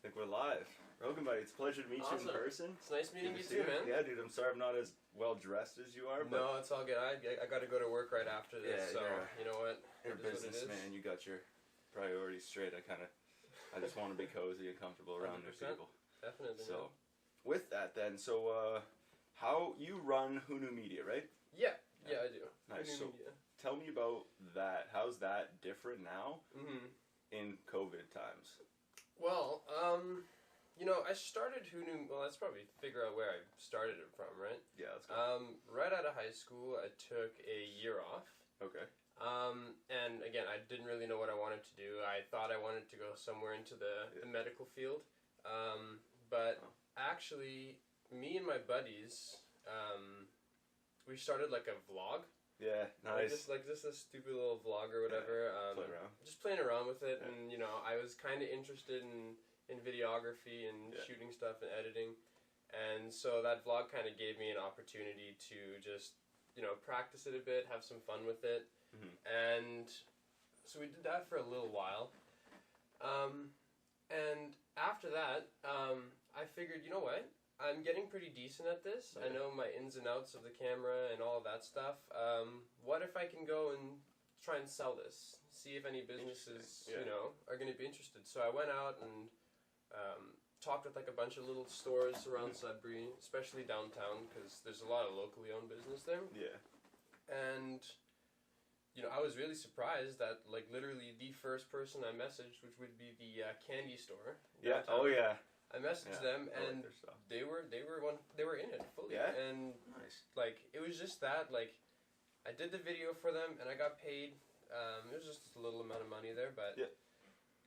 think we're live. Rogan, buddy, it's a pleasure to meet you in person. It's nice meeting you see too, man. Yeah, dude, I'm sorry I'm not as well dressed as you are. But no, it's all good. I got to go to work right after this, Yeah, so you know what? You're a businessman. You got your priorities straight. I just want to be cozy and comfortable around new people. Definitely. So, with that then, how you run Who Knew Media, right? Yeah, I do. Nice. So, tell me about that. How's that different now in COVID times? Well, I started Who Knew. Well, let's probably figure out where I started it from, right? Yeah, let's go. Right out of high school, I took a year off. Okay. And again, I didn't really know what I wanted to do. I thought I wanted to go somewhere into the medical field. But actually, me and my buddies, we started like a vlog. Yeah, nice. Like just a stupid little vlog or whatever. Play around. Just playing around with it, and I was kind of interested in videography and shooting stuff and editing, and so that vlog kind of gave me an opportunity to just practice it a bit, have some fun with it, and so we did that for a little while, and after that, I figured, you know what? I'm getting pretty decent at this. I know my ins and outs of the camera and all of that stuff. What if I can go and try and sell this? See if any businesses, are going to be interested. So I went out and talked with like a bunch of little stores around Sudbury, especially downtown, because there's a lot of locally owned business there. Yeah. And I was really surprised that like literally the first person I messaged, which would be the candy store. Yeah. Oh yeah. I messaged them and they were in it fully. Yeah. And like it was just that, like I did the video for them and I got paid. It was just a little amount of money there, but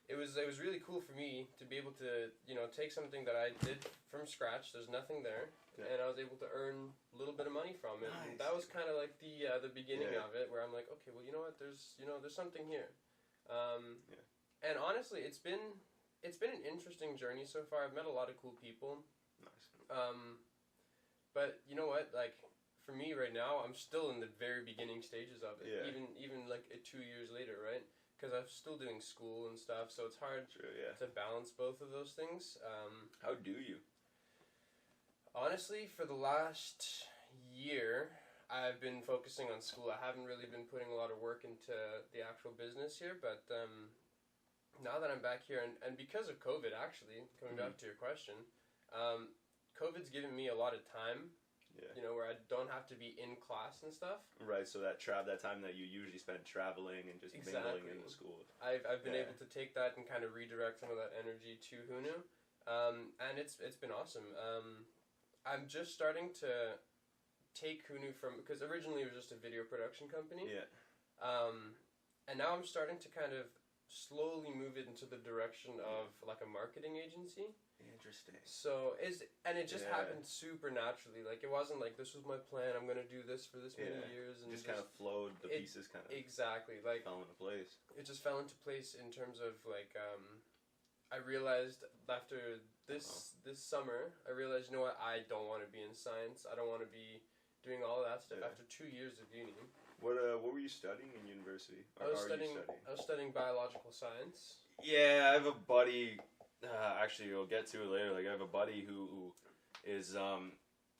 it was really cool for me to be able to take something that I did from scratch. There's nothing there, and I was able to earn a little bit of money from it. And that was kind of like the beginning of it, where I'm like, okay, well, you know what? There's something here. And honestly, it's been an interesting journey so far. I've met a lot of cool people. Nice. But you know what? Like for me right now, I'm still in the very beginning stages of it. Yeah. Even like 2 years later, right? Because I'm still doing school and stuff, so it's hard to balance both of those things. How do you? Honestly, for the last year, I've been focusing on school. I haven't really been putting a lot of work into the actual business here, but now that I'm back here, and because of COVID, actually, coming back to your question, COVID's given me a lot of time. Yeah. Where I don't have to be in class and stuff. Right, so that time that you usually spend traveling and just mingling in the school. I've been able to take that and kind of redirect some of that energy to Hunu, and it's been awesome. I'm just starting to take Hunu because originally it was just a video production company. Yeah. And now I'm starting to kind of slowly move it into the direction of like a marketing agency. Interesting. So it just happened super naturally. Like it wasn't like this was my plan. I'm gonna do this for this many years, and just kind of flowed. The pieces kind of exactly like fell into place. It just fell into place in terms of like I realized after this summer, I realized I don't want to be in science. I don't want to be doing all of that stuff after 2 years of uni. What were you studying in university? I was studying biological science. Yeah, I have a buddy. Actually, we'll get to it later. Like, I have a buddy who is,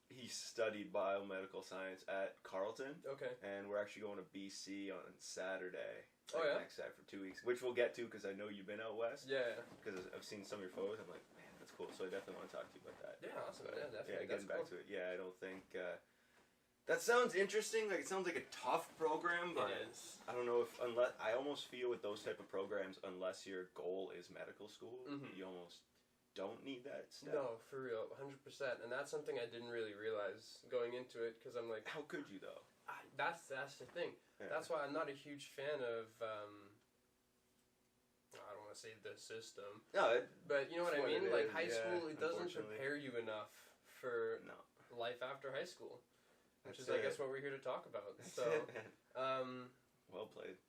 he studied biomedical science at Carleton. Okay. And we're actually going to BC on Saturday. Next Saturday for 2 weeks, which we'll get to because I know you've been out west. Yeah. Because I've seen some of your photos. I'm like, man, that's cool. So I definitely want to talk to you about that. Yeah, awesome. But, yeah, definitely. Yeah, getting back to it. Yeah, I don't think... that sounds interesting. Like, it sounds like a tough program, but I don't know unless I almost feel with those type of programs, unless your goal is medical school, you almost don't need that step. No, for real, 100%. And that's something I didn't really realize going into it, because I'm like, how could you though? That's the thing. Yeah. That's why I'm not a huge fan of. I don't want to say the system. No, but you know what I mean. Like high school, it doesn't prepare you enough for life after high school. Which is, I guess, what we're here to talk about. So, well played.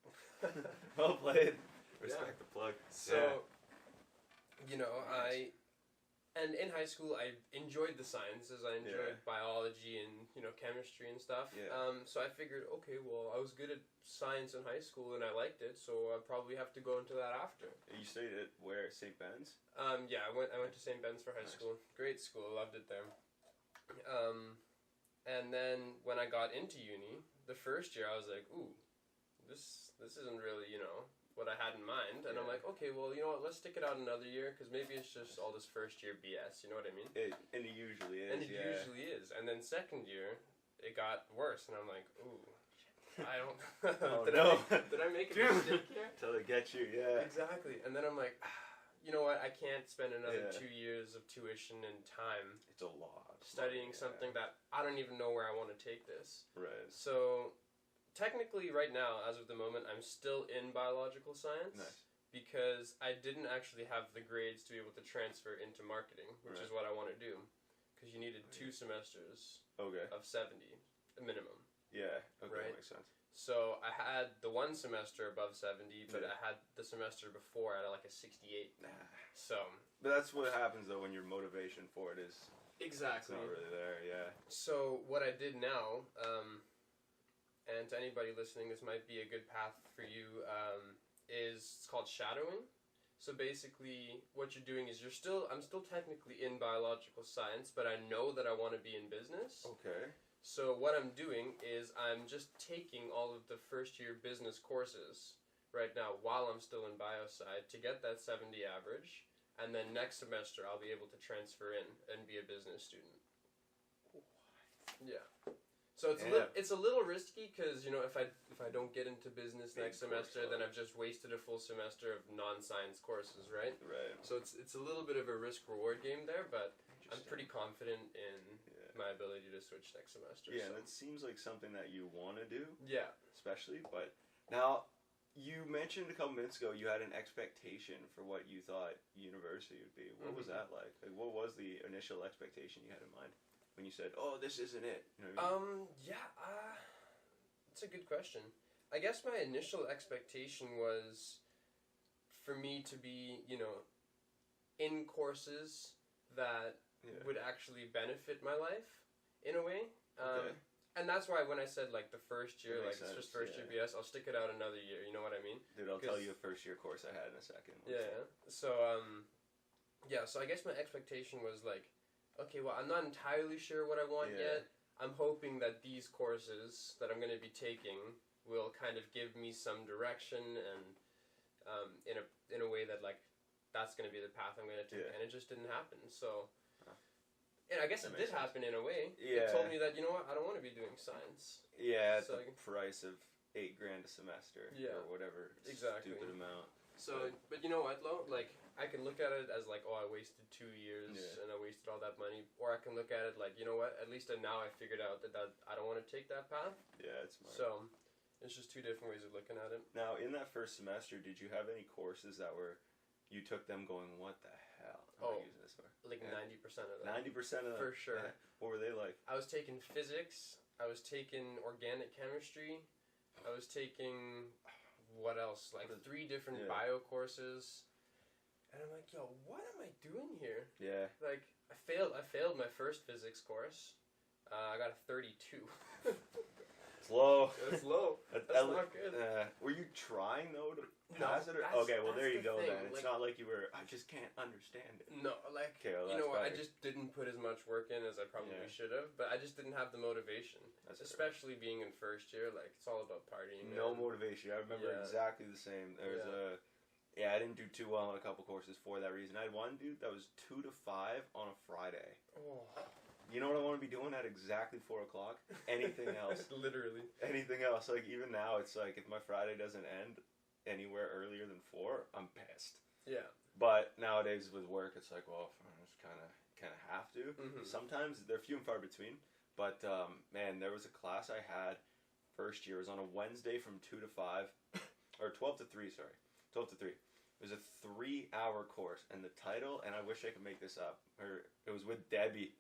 Well played. Respect the plug. So, And in high school, I enjoyed the sciences. I enjoyed biology and, chemistry and stuff. Yeah. So I figured, okay, well, I was good at science in high school and I liked it, so I probably have to go into that after. You studied at where? St. Ben's? Yeah, I went to St. Ben's for high school. Great school, loved it there. And then when I got into uni, the first year I was like, ooh, this isn't really, what I had in mind. And I'm like, okay, well, you know what, let's stick it out another year, because maybe it's just all this first year BS, you know what I mean? And it usually is, And it usually is. And then second year, it got worse, and I'm like, ooh, I don't... did I make a mistake here? Till they get you, yeah. Exactly. And then I'm like, you know what, I can't spend another 2 years of tuition and time... It's a lot. Studying something that I don't even know where I want to take this. Right. So... Technically, right now, as of the moment, I'm still in biological science. Nice. Because I didn't actually have the grades to be able to transfer into marketing, which is what I want to do. Because you needed 2 semesters of 70, a minimum. Yeah, okay, right? That makes sense. So I had the 1 semester above 70, but I had the semester before at like a 68. So. But that's what happens, though, when your motivation for it is... Exactly. It's not really there, yeah. So what I did now... and to anybody listening, this might be a good path for you, it's called shadowing. So basically, what you're doing is I'm still technically in biological science, but I know that I want to be in business. Okay. So what I'm doing is I'm just taking all of the first year business courses right now while I'm still in biosci to get that 70 average, and then next semester I'll be able to transfer in and be a business student. Yeah. So it's a little risky because if I don't get into business next semester, then I've just wasted a full semester of non-science courses, right? Right. So it's a little bit of a risk-reward game there, but I'm pretty confident in my ability to switch next semester. Yeah, and it seems like something that you want to do. Yeah. Especially, but now you mentioned a couple minutes ago you had an expectation for what you thought university would be. What was that like? Like, what was the initial expectation you had in mind? When you said, "Oh, this isn't it," you know what I mean? That's a good question. I guess my initial expectation was for me to be, in courses that would actually benefit my life in a way. And that's why when I said like the first year, like it's just first year BS, I'll stick it out another year. You know what I mean? Dude, I'll tell you a first year course I had in a second. Yeah. So so I guess my expectation was like, okay, well, I'm not entirely sure what I want yet. I'm hoping that these courses that I'm going to be taking will kind of give me some direction and in a way that, like, that's going to be the path I'm going to take. And it just didn't happen. So, and I guess it did happen in a way. Yeah. It told me that, you know what, I don't want to be doing science. Yeah, at the price of $8,000 a semester. Yeah. Or whatever stupid amount. So, but you know what, Lo? Like, I can look at it as like, oh, I wasted 2 years and I wasted all that money. Or I can look at it like, you know what, at least now I figured out that I don't want to take that path. Yeah, it's smart. So, it's just 2 different ways of looking at it. Now, in that first semester, did you have any courses that you took them going, what the hell am I using this for? Like 90% of them. 90% of them? For sure. Yeah. What were they like? I was taking physics. I was taking organic chemistry. I was taking, what else? Like 3 different bio courses. And I'm like, yo, what am I doing here? Yeah. Like, I failed my first physics course. I got a 32. It's low. It's low. That's not good. Were you trying, though, to pass it? Okay, well, there you go, then. It's not like you were, I just can't understand it. No, like, you know what, I just didn't put as much work in as I probably should have, but I just didn't have the motivation. Especially being in first year, like, it's all about partying. No motivation. I remember exactly the same. There was I didn't do too well on a couple courses for that reason. I had one dude that was 2 to 5 on a Friday. Oh. You know what I want to be doing at exactly 4 o'clock? Anything else. Literally. Anything else. Like, even now, it's like, if my Friday doesn't end anywhere earlier than 4, I'm pissed. Yeah. But nowadays with work, it's like, well, I just kind of have to. Sometimes they're few and far between. But, man, there was a class I had first year. It was on a Wednesday from 2 to 5. Or 12 to 3, sorry. 12 to 3. It was a 3-hour course, and the title, and I wish I could make this up, it was with Debbie,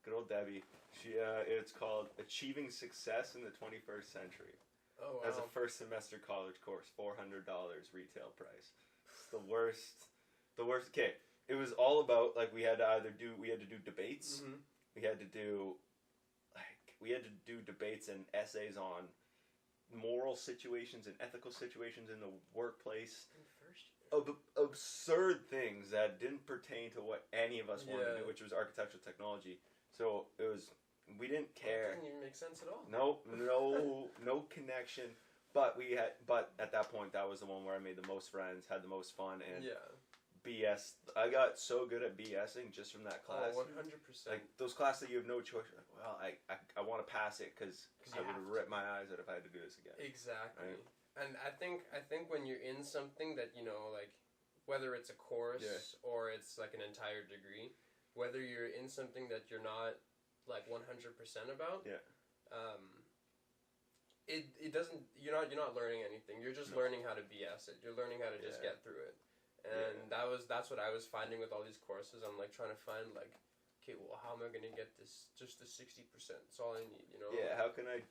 good old Debbie. It's called Achieving Success in the 21st Century. Oh, wow. As a first semester college course, $400 retail price. It's the worst. Okay, it was all about, like, we had to do debates. Mm-hmm. We had to do debates and essays on moral situations and ethical situations in the workplace. In first year. Absurd things that didn't pertain to what any of us wanted to Yeah. do, which was architectural technology. So we didn't care. That didn't even make sense at all. No connection. But at that point, that was the one where I made the most friends, had the most fun, and Yeah. BS. I got so good at BSing just from that class. Oh, 100%. Like those classes that you have no choice. Like, well, I want to pass it because I you would have rip my eyes out if I had to do this again. Exactly. Right? And I think when you're in something that, you know, like, whether it's a course or it's like an entire degree, whether you're in something that you're not like 100% about, it doesn't, you're not learning anything. You're just learning how to BS it. You're learning how to just get through it. And that's what I was finding with all these courses. I'm like trying to find like, okay, well, how am I going to get just the 60%? That's all I need, you know? Yeah, how can I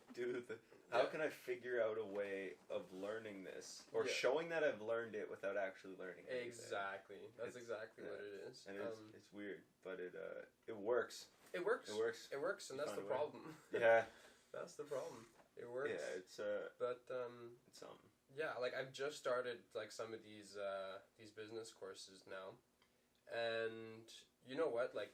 can I figure out a way of learning this or showing that I've learned it without actually learning it? Exactly. That's exactly what it is. And it's weird, but it works. It works. It works. It works, and that's the problem. Yeah. That's the problem. It works. Yeah, it's it's something. Yeah, like I've just started like some of these business courses now, and you know what? Like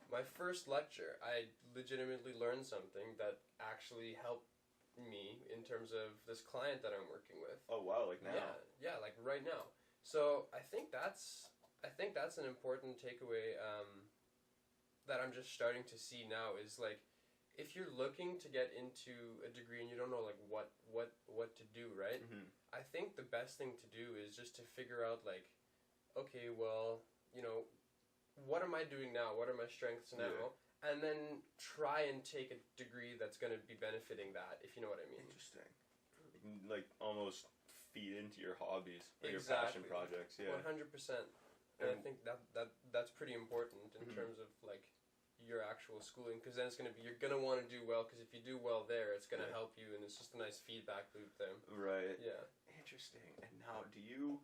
my first lecture, I legitimately learned something that actually helped me in terms of this client that I'm working with. Oh wow! Like now? Yeah, like right now. So I think that's an important takeaway that I'm just starting to see now is like, if you're looking to get into a degree and you don't know like what to do, right? Mm-hmm. I think the best thing to do is just to figure out like, okay, well, you know, what am I doing now? What are my strengths now? Yeah. And then try and take a degree that's going to be benefiting that, if you know what I mean. Interesting. You can like almost feed into your hobbies or your passion projects. Yeah. 100%. And I think that's pretty important in terms of like your actual schooling, because then it's going to be, you're going to want to do well, because if you do well there, it's going to help you, and it's just a nice feedback loop there. Right. Yeah. Interesting. And now, do you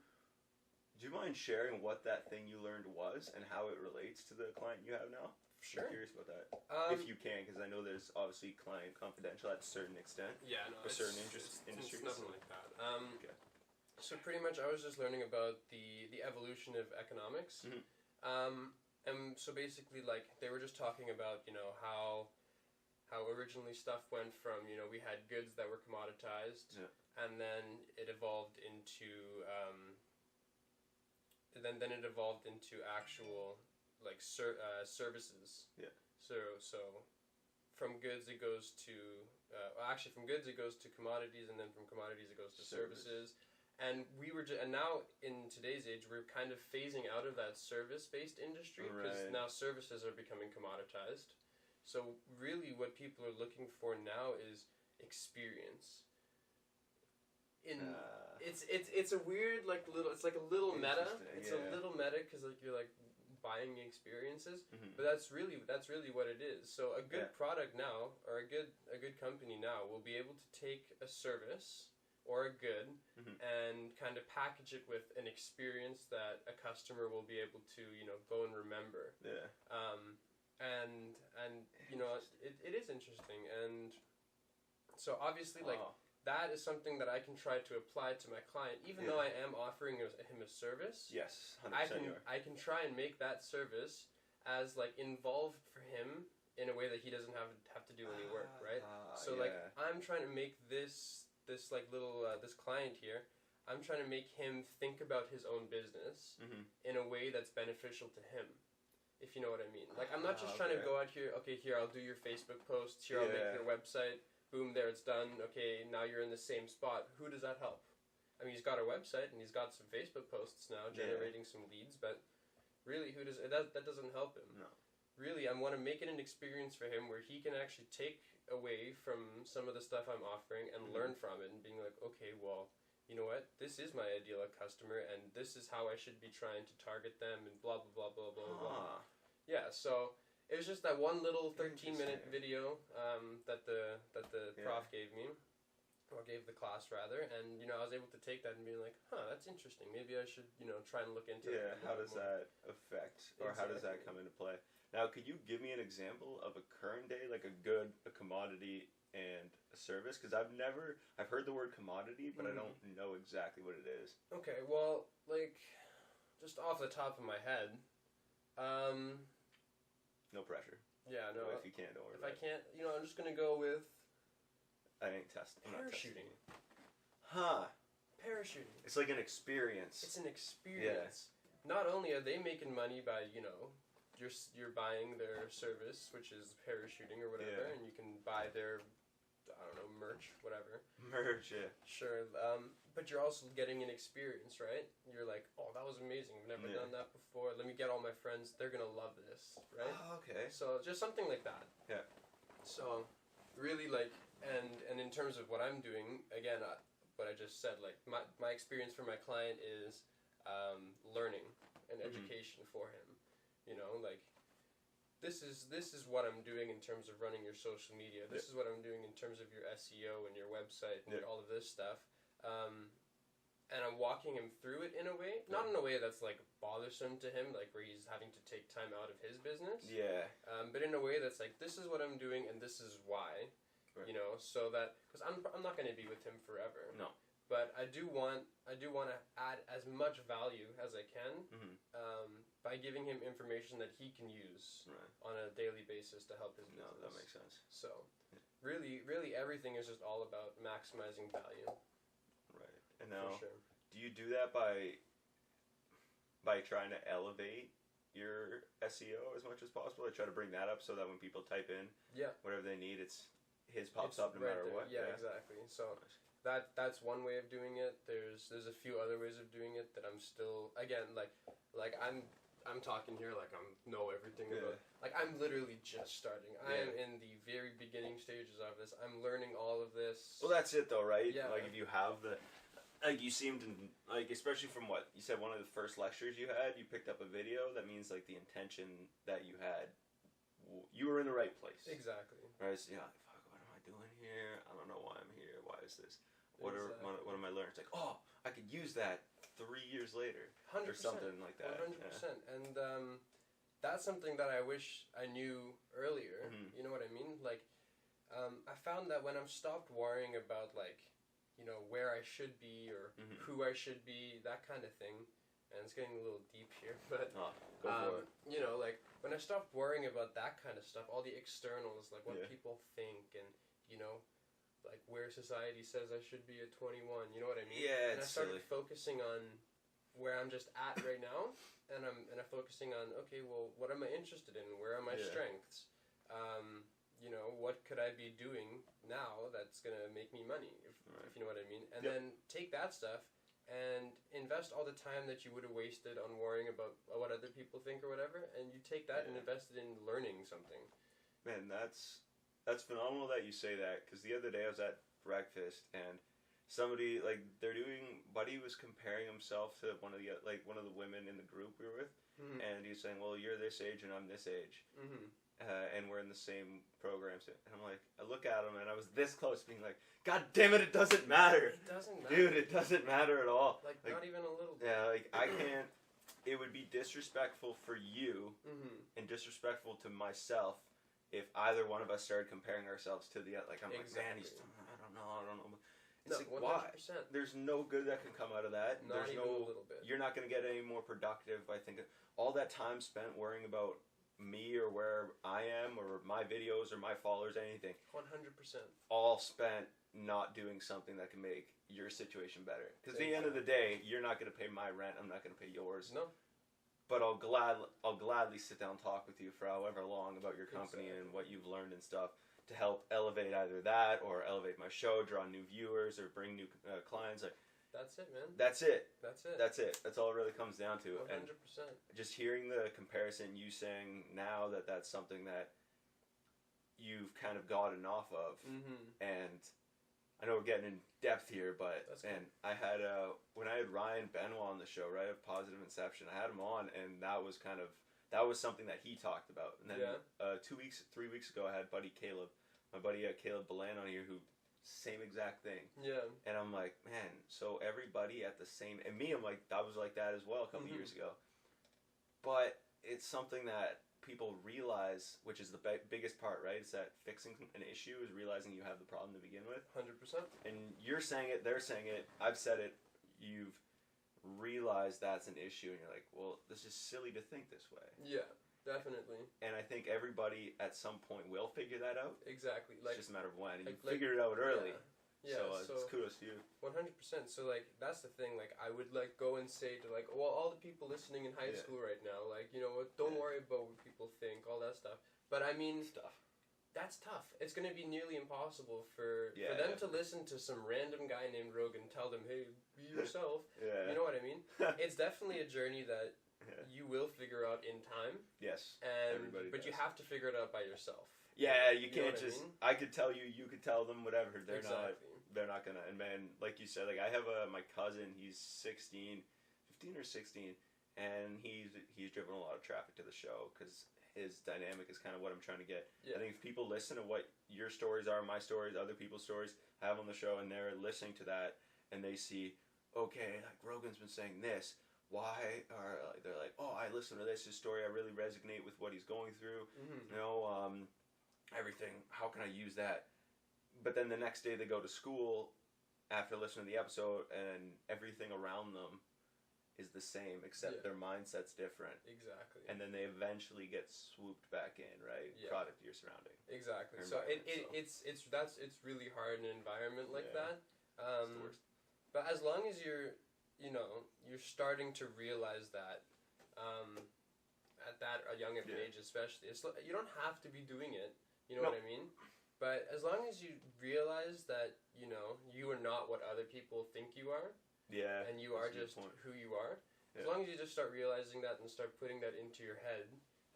mind sharing what that thing you learned was and how it relates to the client you have now? Sure. I'm curious about that. If you can, because I know there's obviously client confidential at a certain extent. Yeah, no, for certain industries. It's nothing like that. Okay. So pretty much I was just learning about the evolution of economics. Mm-hmm. And so basically, like, they were just talking about, you know, how originally stuff went from, you know, we had goods that were commoditized, and then it evolved into, then it evolved into actual, like, services. Yeah. So from goods it goes to, from goods it goes to commodities, and then from commodities it goes to services. And and now in today's age, we're kind of phasing out of that service-based industry because now services are becoming commoditized. So really, what people are looking for now is experience. It's a weird like it's like a little meta. It's a little meta because like you're like buying experiences, but that's really what it is. So a good product now, or a good company now, will be able to take a service or a good and kind of package it with an experience that a customer will be able to, you know, go and remember. Yeah. And you know, it is interesting. And so obviously, like, that is something that I can try to apply to my client, even though I am offering him a service. Yes, 100% I can try and make that service as, like, involved for him in a way that he doesn't have to do any work, right? So like, I'm trying to make this like little this client here, I'm trying to make him think about his own business in a way that's beneficial to him, if you know what I mean. Like, I'm not just trying to go out here, okay, here, I'll do your Facebook posts, here, I'll make your website, boom, there, it's done, okay, now you're in the same spot. Who does that help? I mean, he's got a website, and he's got some Facebook posts now, generating some leads, but really, that doesn't help him. No. Really, I want to make it an experience for him where he can actually take away from some of the stuff I'm offering and learn from it, and being like, okay, well, you know what, this is my ideal customer, and this is how I should be trying to target them, and blah, blah, blah, blah, blah, blah. Yeah, so it was just that one little 13-minute video that the prof gave me. or gave the class rather, and I was able to take that and be like, that's interesting. Maybe I should try and look into it. Yeah, how does that affect, or how does that come into play? Now, could you give me an example of a current day, like a commodity and a service? Because I've heard the word commodity, but I don't know exactly what it is. Okay, well, like, just off the top of my head, no pressure. Yeah, no. If you can't, don't worry. If I can't, I'm just gonna go with. I ain't testing. Parachuting. Huh. Parachuting. It's like an experience. It's an experience. Yeah. Not only are they making money by you're buying their service, which is parachuting or whatever, and you can buy their, I don't know, merch, whatever. Merch, yeah. Sure. But you're also getting an experience, right? You're like, oh, that was amazing. I've never done that before. Let me get all my friends. They're gonna love this, right? Oh, okay. So just something like that. Yeah. So, really, like, and in terms of what I'm doing, again, what I just said, like, my experience for my client is learning and education for him. Like, this is what I'm doing in terms of running your social media. This is what I'm doing in terms of your SEO and your website and all of this stuff. And I'm walking him through it in a way, not in a way that's like bothersome to him, like where he's having to take time out of his business. Yeah. But in a way that's like, this is what I'm doing and this is why. Right. So that, because I'm not going to be with him forever. No. But I do want to add as much value as I can by giving him information that he can use on a daily basis to help his business. No, that makes sense. So, really everything is just all about maximizing value. Right. And now, for sure. Do you do that by trying to elevate your SEO as much as possible? I try to bring that up so that when people type in whatever they need, his pops up no matter what. Yeah, exactly. So that's one way of doing it. There's a few other ways of doing it that I'm still, again, like I'm talking here like I know everything about. Like, I'm literally just starting. I am in the very beginning stages of this. I'm learning all of this. Well, that's it though, right? Yeah. Like, if you have you seemed to, like, especially from what you said, one of the first lectures you had, you picked up a video. That means like the intention that you had, you were in the right place. Exactly. Right. So, fuck, what am I doing here? I don't know why I'm here. Why is this? What am I learning? It's like, oh, I could use that 3 years later. 100%. Or something like that. 100%. Yeah. And that's something that I wish I knew earlier. You know what I mean? Like, I found that when I'm stopped worrying about, like, where I should be or who I should be, that kind of thing. And it's getting a little deep here, but go for it. Like, when I stopped worrying about that kind of stuff, all the externals, like what people think, and like where society says I should be at 21. You know what I mean? Yeah, and I started focusing on where I'm just at right now, and I'm focusing on, okay, well, what am I interested in? Where are my strengths? What could I be doing now that's gonna make me money? If you know what I mean. And then take that stuff and invest all the time that you would have wasted on worrying about what other people think or whatever, and you take that and invest it in learning something. Man, that's phenomenal that you say that, because the other day I was at breakfast and somebody, like, Buddy was comparing himself to one of the women in the group we were with, and he was saying, well, you're this age and I'm this age, and we're in the same programs, and I'm like, I look at him and I was this close being like, God damn it doesn't matter. It doesn't matter. Dude, it doesn't matter at all. Like not even a little bit. Yeah, like, I can't, it would be disrespectful for you and disrespectful to myself if either one of us started comparing ourselves to the other. Like, I'm like, man, I don't know. It's like, 100%. why? There's no good that can come out of that. Not even a little bit. You're not going to get any more productive. I think all that time spent worrying about me or where I am or my videos or my followers, anything. 100%. All spent not doing something that can make your situation better. Because at the end of the day, you're not going to pay my rent. I'm not going to pay yours. No. But I'll gladly sit down and talk with you for however long about your company and what you've learned and stuff to help elevate either that or elevate my show, draw new viewers, or bring new clients. Like, that's it, man. That's it. That's it. That's it. That's all it really comes down to. 100%. And just hearing the comparison, you saying now that that's something that you've kind of gotten off of, and I know we're getting in depth here, but man, I had when I had Ryan Benoit on the show, right, of Positive Inception, I had him on, and that was something that he talked about. And then 3 weeks ago, I had my buddy Caleb Balan on here, who same exact thing. Yeah. And I'm like, man, so everybody at the same, and me, I'm like, I was like that as well a couple years ago. But it's something that people realize, which is the biggest part, right? It's that fixing an issue is realizing you have the problem to begin with. 100%. And you're saying it, they're saying it, I've said it, you've realized that's an issue, and you're like, well, this is silly to think this way. Yeah. Definitely. And I think everybody at some point will figure that out. Exactly. It's just a matter of when. And you figured it out early. Yeah. So it's kudos to you. 100%. So, like, that's the thing. Like, I would, like, go and say to, like, well, all the people listening in high school right now, like, you know, don't worry about what people think, all that stuff. But, I mean, that's tough. It's going to be nearly impossible for them to listen to some random guy named Rogan tell them, hey, be yourself. You know what I mean? It's definitely a journey that you will figure out in time. Yes. But you have to figure it out by yourself. Yeah, you can't just. I could tell you, you could tell them, whatever. They're not gonna. And man, like you said, like I have my cousin. He's 15 or 16, and he's driven a lot of traffic to the show because his dynamic is kind of what I'm trying to get. Yeah. I think if people listen to what your stories are, my stories, other people's stories, I have on the show, and they're listening to that, and they see, okay, like Rogan's been saying this. Why are they're like, oh, I listen to his story, I really resonate with what he's going through, you know, everything, how can I use that? But then the next day they go to school after listening to the episode and everything around them is the same except their mindset's different. Exactly. And then they eventually get swooped back in, right? Yeah. Product of your surrounding. Exactly. So it's really hard in an environment like that. It's the worst. But as long as you're starting to realize that at that a young age, especially, you don't have to be doing it. You know what I mean? But as long as you realize that you are not what other people think you are, and you are just who you are. As long as you just start realizing that and start putting that into your head,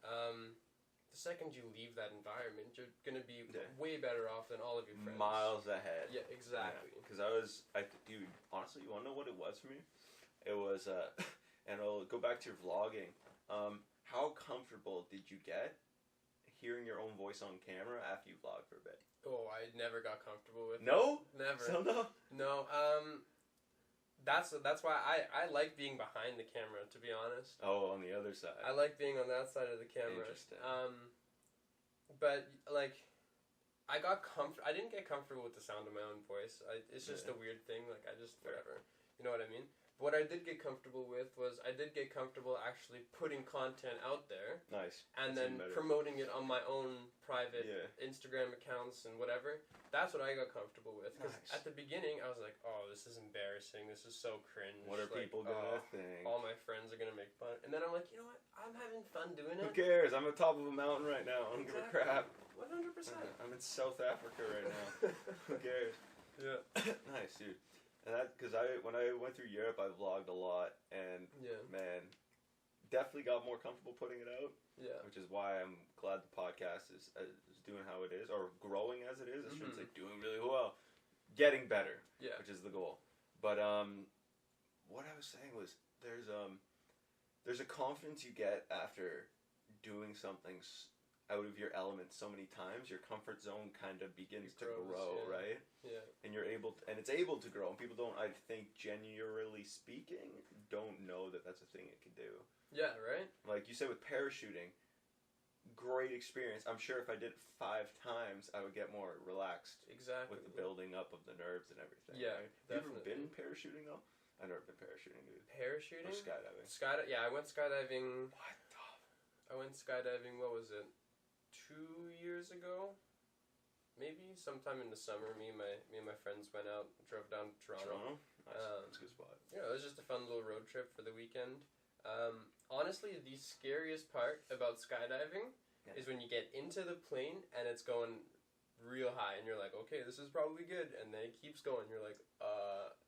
the second you leave that environment, you're gonna be way better off than all of your friends. Miles ahead. Yeah, exactly. Because dude, honestly, you wanna know what it was for me? It was, and I'll go back to your vlogging. How comfortable did you get hearing your own voice on camera after you vlogged for a bit? Oh, I never got comfortable with it. No? Never. Still no? No, that's why I like being behind the camera, to be honest. Oh, on the other side. I like being on that side of the camera. Interesting. But, like, I didn't get comfortable with the sound of my own voice. It's just a weird thing, like, whatever. You know what I mean? What I did get comfortable with was I did get comfortable actually putting content out there. Nice. And then promoting it on my own private Instagram accounts and whatever. That's what I got comfortable with. Because at the beginning, I was like, oh, this is embarrassing. This is so cringe. What are people going to think? All my friends are going to make fun. And then I'm like, you know what? I'm having fun doing it. Who cares? I'm at the top of a mountain right now. I don't give a crap. 100%. I'm in South Africa right now. Who cares? Yeah. Nice, dude. And because when I went through Europe, I vlogged a lot, and man, definitely got more comfortable putting it out. Yeah. Which is why I'm glad the podcast is doing how it is, or growing as it is. I shouldn't say doing really well, getting better. Yeah. Which is the goal. But what I was saying was there's a confidence you get after doing something out of your element so many times. Your comfort zone kind of begins to grow, right? Yeah. And it's able to grow. And people don't, I think, generally speaking, don't know that that's a thing it can do. Yeah, right? Like you said with parachuting, great experience. I'm sure if I did it 5 times, I would get more relaxed. Exactly. With the building up of the nerves and everything. Yeah, right? definitely. Have you ever been parachuting, though? I've never been parachuting, dude. Parachuting? Or skydiving. Yeah, I went skydiving. What the? I went skydiving, what was it? 2 years ago, maybe sometime in the summer. Me and my friends went out, drove down to Toronto. Nice. That's a good spot. Yeah, it was just a fun little road trip for the weekend. Honestly, the scariest part about skydiving is when you get into the plane and it's going real high, and you're like, okay, this is probably good, and then it keeps going. You're like,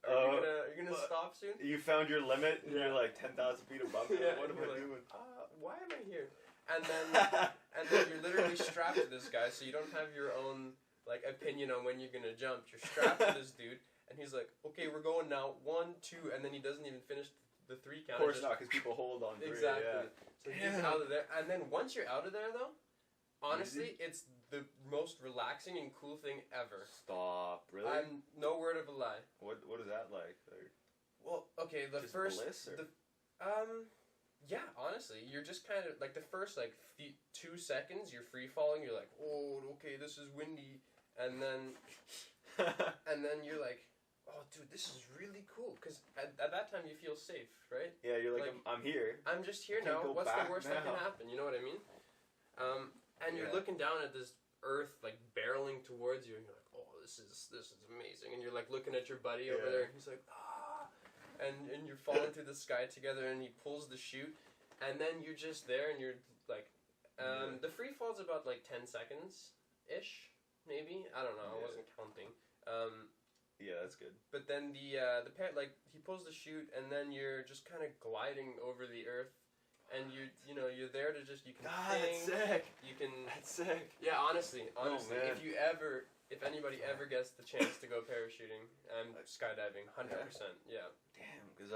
are you gonna stop soon? You found your limit, and you're like 10,000 feet above it. What am I doing? Why am I here? And then you're literally strapped to this guy, so you don't have your own like opinion on when you're gonna jump. You're strapped to this dude, and he's like, "Okay, we're going now. 1, 2," and then he doesn't even finish the 3 count. Of course not, because people hold on. 3, exactly. Yeah. So he's out of there, and then once you're out of there, though, Honestly, it's the most relaxing and cool thing ever. Stop, really? I'm no word of a lie. What is that like? Well, okay, the just first bliss, or? yeah, honestly, you're just kind of like the first 2 seconds you're free falling, you're like, "Oh, okay, this is windy." And then you're like, "Oh, dude, this is really cool." Cuz at that time you feel safe, right? Yeah, you're like I'm here. I'm just here now. What's the worst that can happen? You know what I mean? And you're looking down at this earth like barreling towards you, and you're like, "Oh, this is amazing." And you're like looking at your buddy over there, and he's like, "Ah," and you're falling through the sky together, and he pulls the chute, and then you're just there, and you're like, the free fall's about like 10 seconds ish, maybe. I don't know. I wasn't counting. Yeah, that's good. But then the like he pulls the chute, and then you're just kind of gliding over the earth. And you're there to just, you can that's sick. You can. That's sick. Yeah, honestly, man. if anybody ever gets the chance to go parachuting and skydiving, 100%, yeah. Damn, because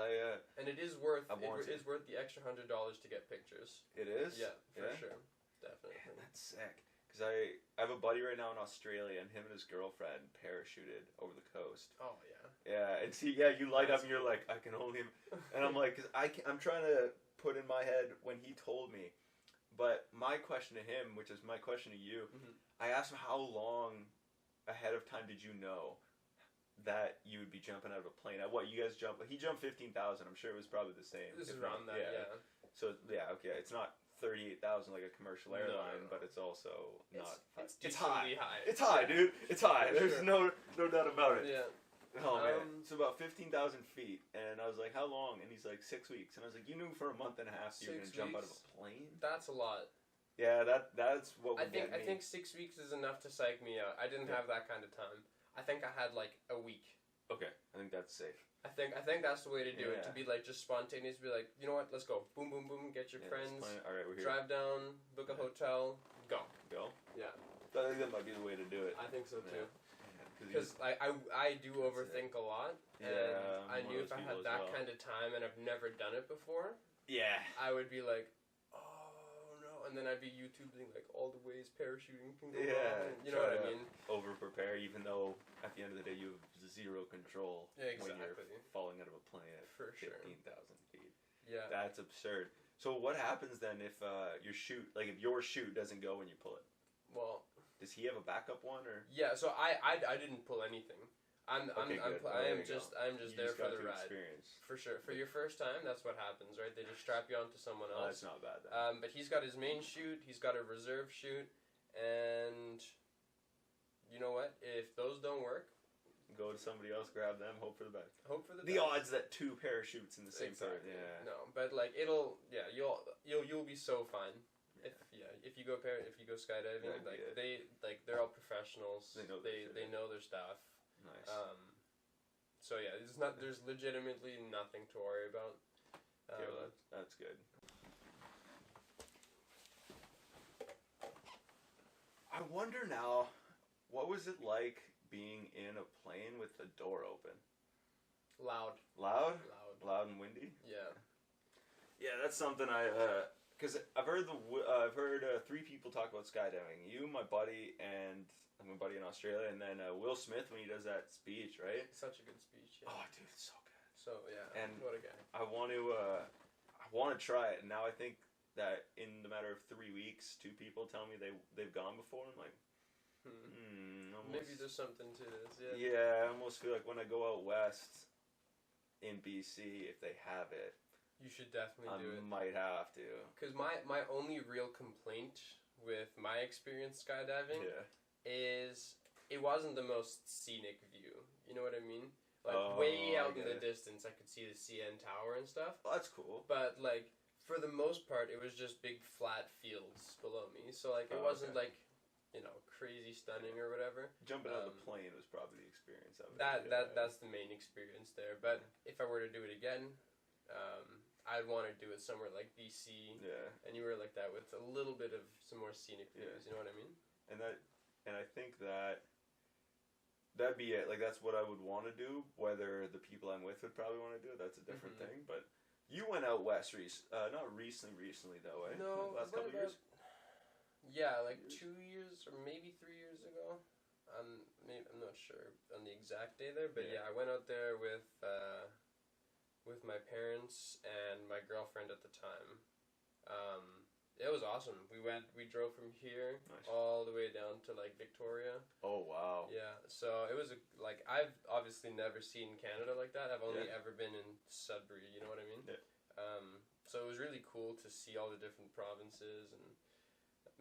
and it is worth the extra $100 to get pictures. It is. Yeah, for sure, definitely. Man, that's sick. Because I have a buddy right now in Australia, and him and his girlfriend parachuted over the coast. Oh yeah. Yeah, and see, you light up, and you're like, I can only, and I'm like, cause I'm trying to put in my head when he told me, but my question to him, which is my question to you, I asked him how long ahead of time did you know that you would be jumping out of a plane? What you guys jump? He jumped 15,000. I'm sure it was probably the same. This is around that, yeah. So yeah, okay, it's not 38,000 like a commercial airline, but it's also not. It's high. It's high, dude. It's high. There's no doubt about it. Yeah. Oh man, it's about 15,000 feet, and I was like, "How long?" And he's like, 6 weeks, and I was like, "You knew for a month and a half you were gonna jump out of a plane?" That's a lot. Yeah, that's what would get me. I think 6 weeks is enough to psych me out. I didn't have that kind of time. I think I had like a week. Okay, I think that's safe. I think that's the way to do it. To be like just spontaneous. Be like, you know what? Let's go. Boom, boom, boom. Get your friends. All right, we're here. Drive down. Book a hotel. Go. Yeah. I think that might be the way to do it. I think so too. Because I do overthink a lot, and I knew if I had that kind of time and I've never done it before, I would be like, oh no, and then I'd be YouTubing like all the ways parachuting can go wrong. You know what I mean? Over prepare, even though at the end of the day you have zero control when you're falling out of a plane at 15,000 feet. Yeah, that's absurd. So what happens then if your chute doesn't go when you pull it? Well. Does he have a backup one, or? Yeah, so I didn't pull anything. I'm just there for the ride. Experience. For sure. For your first time, that's what happens, right? They just strap you onto someone else. That's not bad then. But he's got his main chute, he's got a reserve chute, and you know what? If those don't work, go to somebody else, grab them, hope for the best. Hope for the best. The odds that 2 parachutes in the same person. Yeah. No, but like you'll be so fine. If you go skydiving, they're all professionals. They know their stuff. Nice. So yeah, there's legitimately nothing to worry about. Okay, well, that's good. I wonder now, what was it like being in a plane with the door open? Loud and windy. Yeah, that's something because I've heard 3 people talk about skydiving. You, my buddy, and my buddy in Australia, and then Will Smith when he does that speech, right? Such a good speech. Yeah. Oh, dude, it's so good. So yeah, and what a guy. I want to try it, and now I think that in the matter of 3 weeks, 2 people tell me they've gone before. I'm like, maybe there's something to this. Yeah. Yeah, I almost feel like when I go out west in BC, if they have it. You should definitely do it. I might have to. Because my only real complaint with my experience skydiving is it wasn't the most scenic view. You know what I mean? Like way out in the distance, I could see the CN Tower and stuff. Oh, that's cool. But like for the most part, it was just big flat fields below me. So like it wasn't like crazy stunning or whatever. Jumping out of the plane was probably the experience of it. That's the main experience there. But if I were to do it again. I'd want to do it somewhere like BC, anywhere like that with a little bit of some more scenic views. You know what I mean? And I think that'd be it. Like that's what I would want to do. Whether the people I'm with would probably want to do it, that's a different thing. But you went out west, not recently though, eh? No, last couple years. Yeah, like 2 years or maybe 3 years ago. I'm not sure on the exact day there, but yeah, I went out there with my parents and my girlfriend at the time. It was awesome. We drove from here all the way down to like Victoria. Oh wow. Yeah, so it was I've obviously never seen Canada like that. I've only ever been in Sudbury. You know what I mean? Yeah. So it was really cool to see all the different provinces, and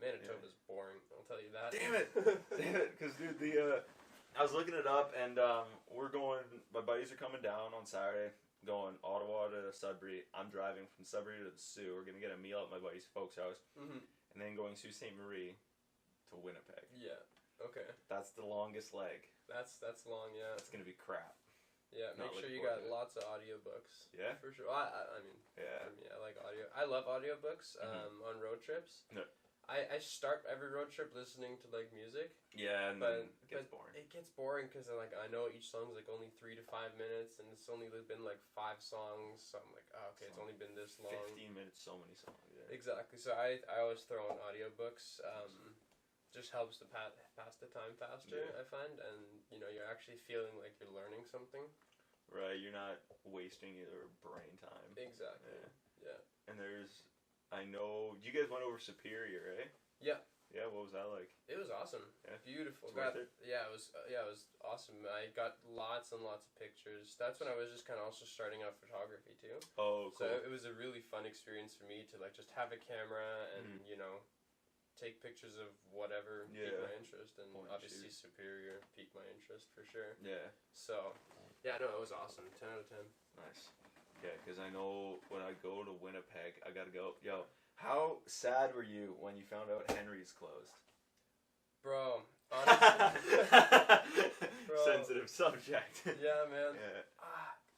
Manitoba's boring. I'll tell you that. Damn it, because dude, I was looking it up, and we're going. My buddies are coming down on Saturday. Going Ottawa to Sudbury. I'm driving from Sudbury to the Sioux. We're gonna get a meal at my buddy's folks' house, and then going Sault Ste. Marie to Winnipeg. Yeah. Okay. That's the longest leg. That's long. Yeah. It's gonna be crap. Yeah. Make sure you got lots of audiobooks. Yeah. For sure. I mean. Yeah. For me, I like audio. I love audiobooks. On road trips. No. I start every road trip listening to like music. Yeah, and then it gets boring. It gets boring because I know each song's like only 3 to 5 minutes, and it's only been like 5 songs. So I'm like, oh, okay, it's only been this long. 15 minutes, so many songs. Yeah. Exactly. So I always throw on audiobooks. Just helps to pass the time faster. I find, and you're actually feeling like you're learning something. Right. You're not wasting your brain time. Exactly. Yeah. And I know you guys went over Superior, eh? Yeah. Yeah, what was that like? It was awesome. Yeah. Beautiful. Worth it? Yeah, it was awesome. I got lots and lots of pictures. That's when I was just kind of also starting out photography too. Oh, cool. So it was a really fun experience for me to like just have a camera and take pictures of whatever piqued my interest, and obviously Superior piqued my interest for sure. Yeah. So, yeah, no, it was awesome. 10 out of 10. Nice. Yeah, because I know when I go to Winnipeg, I gotta go. Yo, how sad were you when you found out Henry's closed? Bro, honestly. Bro. Sensitive subject. Yeah, man. Yeah.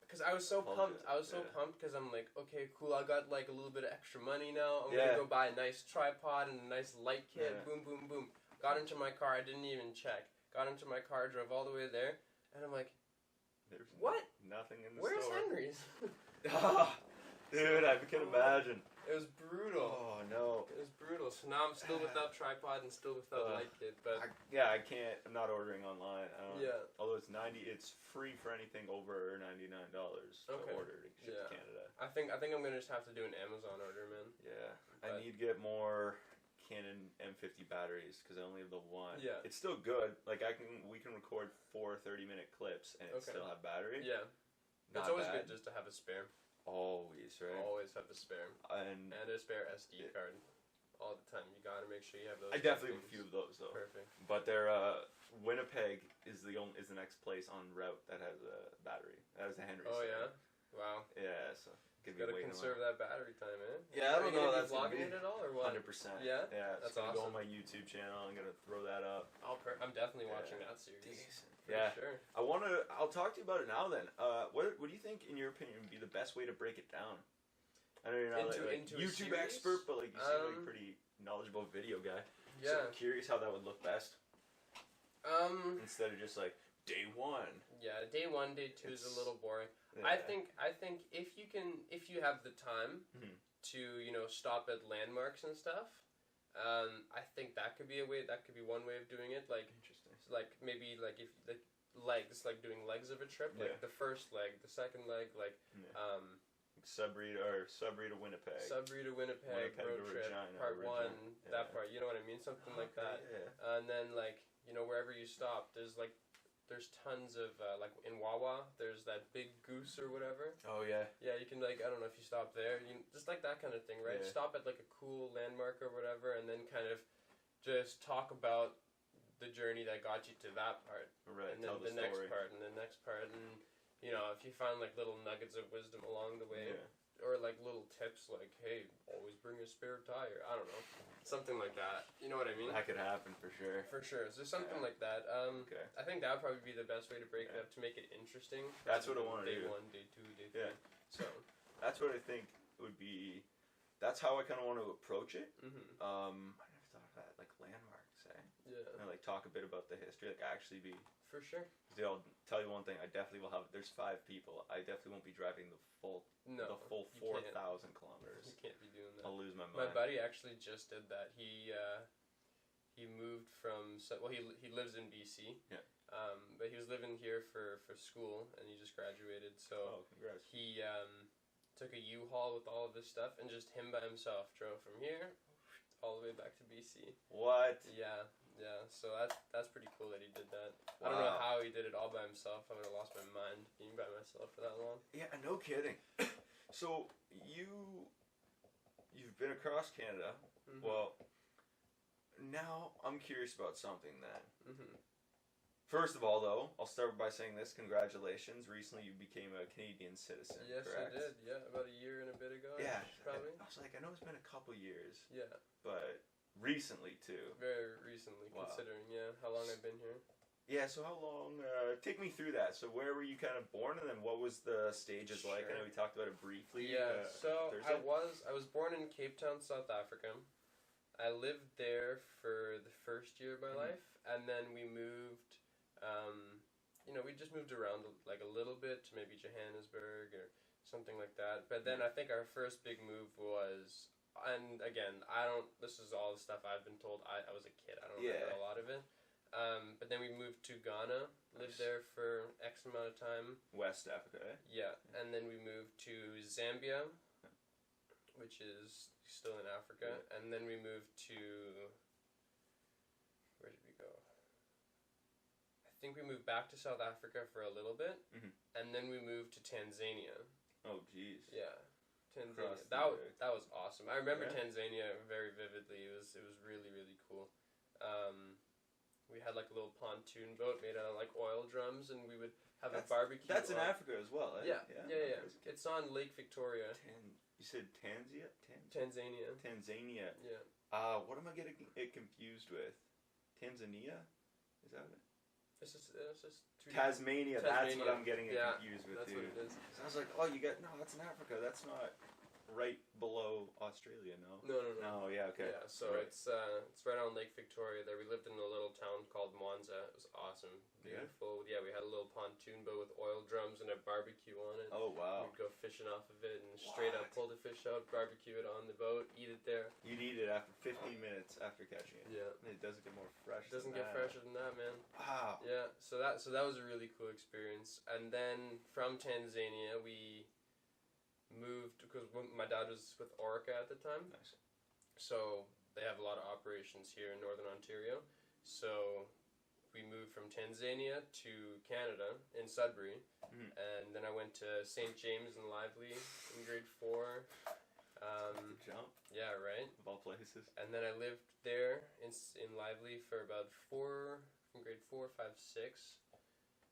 Because I was so pumped. I was so pumped because I'm like, okay, cool. I got like a little bit of extra money now. I'm gonna go buy a nice tripod and a nice light kit. Boom, boom, boom. Got into my car. I didn't even check. Got into my car, drove all the way there, and I'm like, there's what? Nothing in the Where's store. Henry's? Dude, I can imagine. It was brutal. Oh no. It was brutal. So now I'm still without tripod and still without light kit. But I can't. I'm not ordering online. I don't. Yeah. Although it's free for anything over $99 to order to ship to Canada. I think I'm gonna just have to do an Amazon order, man. Yeah. I need to get more Canon M50 batteries because I only have the one. Yeah. It's still good. Like we can record 4 30-minute clips and it still have battery. Yeah. It's always good just to have a spare. Always, right? Always have a spare. And a spare SD card. All the time. You gotta make sure you have those. I definitely have a few of those though. Perfect. But Winnipeg is the next place en route that has a battery. That has a Henry. Oh yeah. Wow. Yeah. So gotta conserve that battery time, eh? Yeah, I don't know. That's vlogging it at all or what? 100%. Yeah. Yeah. That's awesome. Go on awesome. my YouTube channel. I'm gonna throw that up. I'm definitely watching that series. Decent. For sure. I'll talk to you about it now then. What do you think, in your opinion, would be the best way to break it down? I know you're not into YouTube expert, but like you seem like a pretty knowledgeable video guy. Yeah. So I'm curious how that would look best. Instead of just like day 1. Yeah, day 1, day 2 is a little boring. Yeah. I think if you have the time to stop at landmarks and stuff, I think that could be a way. That could be one way of doing it. Like interesting. Like maybe like if the legs, like doing legs of a trip, like the first leg, the second leg, like Sudbury to Winnipeg. Sudbury to Winnipeg road trip, Regina, part 1, that part. You know what I mean? Something like that. Yeah. And then like wherever you stop, there's tons of like in Wawa, there's that big goose or whatever. Oh yeah. Yeah, you can like I don't know if you stop there, just like that kind of thing, right? Yeah. Stop at like a cool landmark or whatever, and then kind of just talk about the journey that got you to that part, right? And then the next part, and the next part, and if you find like little nuggets of wisdom along the way, or like little tips, like hey, always bring a spare tire. I don't know, something like that. You know what I mean? That could happen for sure. For sure. So something like that. Okay. I think that would probably be the best way to break it up to make it interesting. That's what I want to do. Day 1, day 2, day 3. Yeah. So that's what I think would be. That's how I kind of want to approach it. Mm-hmm. I never thought of that, like landmarks, eh? Yeah. And like talk a bit about the history, like actually be. For sure. I'll tell you one thing. I definitely will have. There's 5 people. I definitely won't be driving the full 4,000 kilometers. You can't be doing that. I'll lose my mind. My buddy actually just did that. He he moved from he lives in BC. Yeah. But he was living here for school, and he just graduated. So congrats. he took a U-Haul with all of his stuff, and just him by himself drove from here all the way back to BC. What? Yeah. So that's pretty cool that he did that. Wow. I don't know how he did it all by himself. I would have lost my mind being by myself for that long. Yeah, no kidding. So you've been across Canada. Mm-hmm. Well, now I'm curious about something then. Mm-hmm. First of all, though, I'll start by saying this. Congratulations. Recently you became a Canadian citizen, yes, correct? I did. Yeah, about a year and a bit ago. Yeah. Probably. I was like, I know it's been a couple years. Yeah. But recently, too. Very recently, considering, how long I've been here. Yeah, so how long, take me through that. So where were you kind of born, and then what was the stages like? I know we talked about it briefly. Yeah, so Thursday. I was born in Cape Town, South Africa. I lived there for the first year of my life, and then we moved, we just moved around like a little bit to maybe Johannesburg or something like that. But then I think our first big move was, and again, this is all the stuff I've been told. I was a kid, I don't remember a lot of it. But then we moved to Ghana, lived there for X amount of time. West Africa, eh? Yeah, and then we moved to Zambia, which is still in Africa, and then we moved to, where did we go? I think we moved back to South Africa for a little bit, and then we moved to Tanzania. Oh, jeez. Yeah. Tanzania. That was awesome. I remember Tanzania very vividly. It was really, really cool. We had like a little pontoon boat made out of like oil drums, and we would have a barbecue. That's in Africa as well, eh? Yeah. It's on Lake Victoria. You said Tanzania? Tanzania. Yeah. What am I getting it confused with? Tanzania? Is that it? It's just Tasmania. That's what I'm getting it confused with, that's dude. What it is. So I was like, that's in Africa. That's not right below Australia, no? No. No, yeah, okay. Yeah, so it's right on Lake Victoria there. We lived in a little town called Mwanza. It was awesome. Beautiful. Yeah, we had a little pontoon boat with oil drums and a barbecue on it. Oh, wow. We'd go fishing off of it and straight up pull the fish out, barbecue it on the boat, eat it there. You'd eat it after 15 minutes after catching it. Yeah. It doesn't get more fresh. It doesn't get fresher than that, man. Wow. Yeah, so that was a really cool experience. And then from Tanzania, we moved, because my dad was with Orica at the time. Nice. So they have a lot of operations here in Northern Ontario. So we moved from Tanzania to Canada in Sudbury. And then I went to St. James and Lively in grade 4. Jump. Yeah, right. Of all places. And then I lived there in Lively for about from grade 4, 5, 6.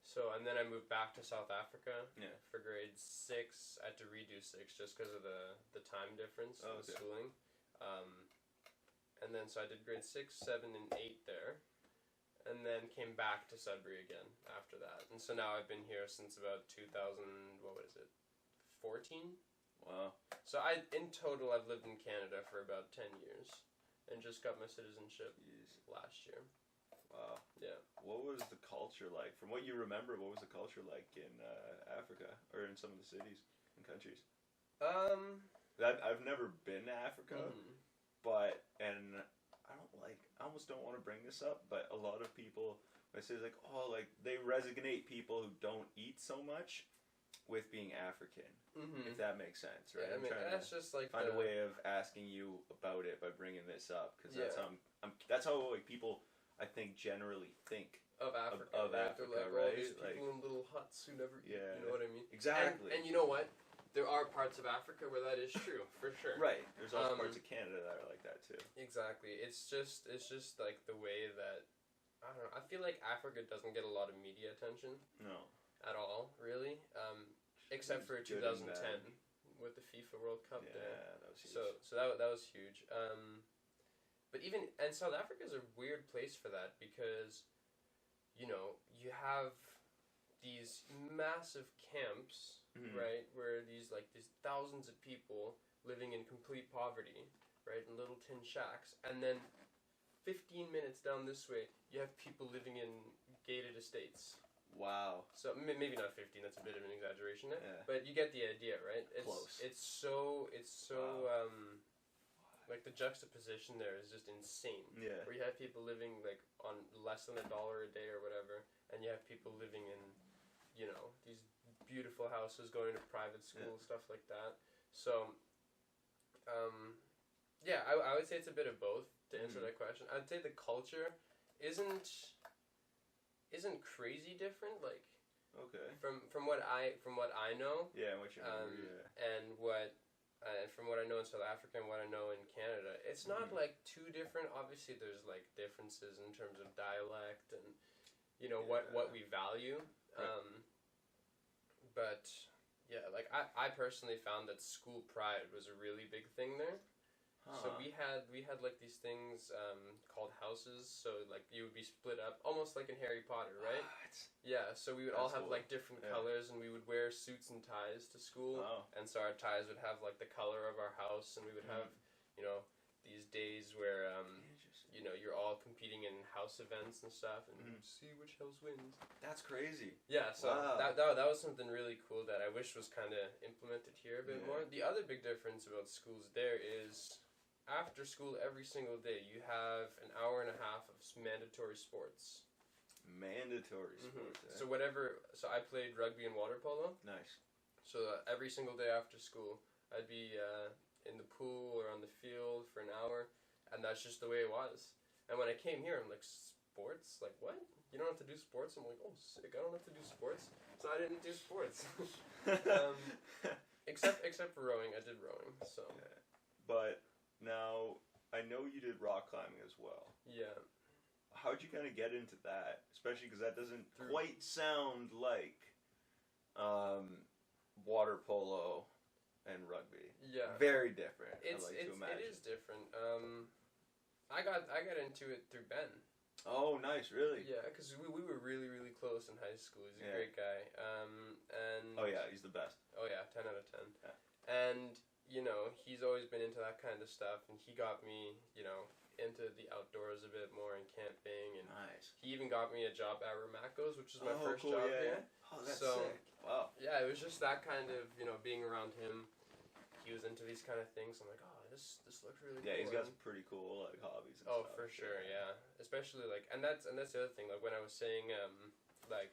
So, and then I moved back to South Africa for grade 6. I had to redo 6 just because of the time difference in schooling. And then, so I did grade 6, 7, and 8 there. And then came back to Sudbury again after that. And so now I've been here since about 14? Wow. So in total, I've lived in Canada for about 10 years. And just got my citizenship last year. Wow. Yeah. What was the culture like? From what you remember, what was the culture like in Africa or in some of the cities and countries? I've never been to Africa, but I almost don't want to bring this up, but a lot of people, I say they resonate people who don't eat so much with being African, if that makes sense, right? Yeah, I'm trying that's just like find a way of asking you about it by bringing this up, because that's how people, I think, generally think of Africa. Of Africa, right? These people in little huts who never eat, you know what I mean? Exactly. And you know what? There are parts of Africa where that is true, for sure. Right. There's also parts of Canada that are like that too. Exactly. It's just like the way that, I don't know, I feel like Africa doesn't get a lot of media attention. No. At all, really. Except for 2010 with the FIFA World Cup there. Yeah, that was huge. So that was huge. But and South Africa is a weird place for that because, you have these massive camps, right, where these thousands of people living in complete poverty, right, in little tin shacks, and then 15 minutes down this way, you have people living in gated estates. Wow. So maybe not 15. That's a bit of an exaggeration, yeah. But you get the idea, right? Close. It's so like the juxtaposition there is just insane. Yeah. Where you have people living like on less than $1 a day or whatever, and you have people living in, you know, these beautiful houses, going to private school, stuff like that. So, yeah, I would say it's a bit of both to answer that question. I'd say the culture isn't crazy different, like. Okay. From what I know. Yeah, what you remember, And what. From what I know in South Africa and what I know in Canada, it's not like too different. Obviously, there's like differences in terms of dialect and, you know, what we value. Right. But yeah, like I personally found that school pride was a really big thing there. So we had like these things called houses. So like you would be split up, almost like in Harry Potter, right? What? Yeah. So we would all have like different colors, and we would wear suits and ties to school. Oh. And so our ties would have like the color of our house, and we would have, you know, these days where you know, you're all competing in house events and stuff, and see which house wins. That's crazy. Yeah. So that was something really cool that I wish was kind of implemented here a bit more. The other big difference about schools there is, after school every single day, you have an hour and a half of mandatory sports. Mandatory sports. So so I played rugby and water polo. Nice. So every single day after school, I'd be in the pool or on the field for an hour, and that's just the way it was. And when I came here, I'm like, sports? Like, what? You don't have to do sports? I'm like, oh, sick, I don't have to do sports. So I didn't do sports. Except for rowing. I did rowing, so. Yeah. But now, I know you did rock climbing as well. Yeah. How'd you kind of get into that? Especially because that doesn't quite sound like water polo and rugby. Yeah. Very different. It is different. I got into it through Ben. Oh, nice! Really? Yeah, because we were really, really close in high school. He's a great guy. And oh yeah, he's the best. Oh yeah, 10 out of 10. Yeah. And you know, he's always been into that kind of stuff, and he got me, you know, into the outdoors a bit more and camping. And nice. He even got me a job at Ramaco's, which was my first job here. Oh, that's sick. Wow. Yeah, it was just that kind of, you know, being around him. He was into these kind of things. I'm like, oh, this looks really cool. Yeah, he's got some pretty cool like hobbies and stuff. stuff. For sure, yeah. Especially like, and that's the other thing. Like when I was saying, like,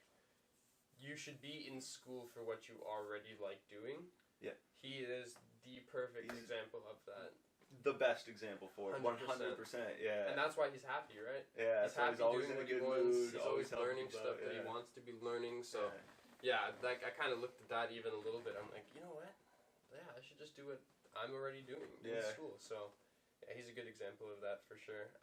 you should be in school for what you already like doing. Yeah. He is the perfect example of that. The best example for it. 100%. Yeah. And that's why he's happy, right? Yeah. He's happy doing what he wants. He's always learning stuff that he wants to be learning. So, yeah, like I kind of looked at that even a little bit. I'm like, you know what? Yeah, I should just do what I'm already doing in school. So, yeah, he's a good example of that for sure.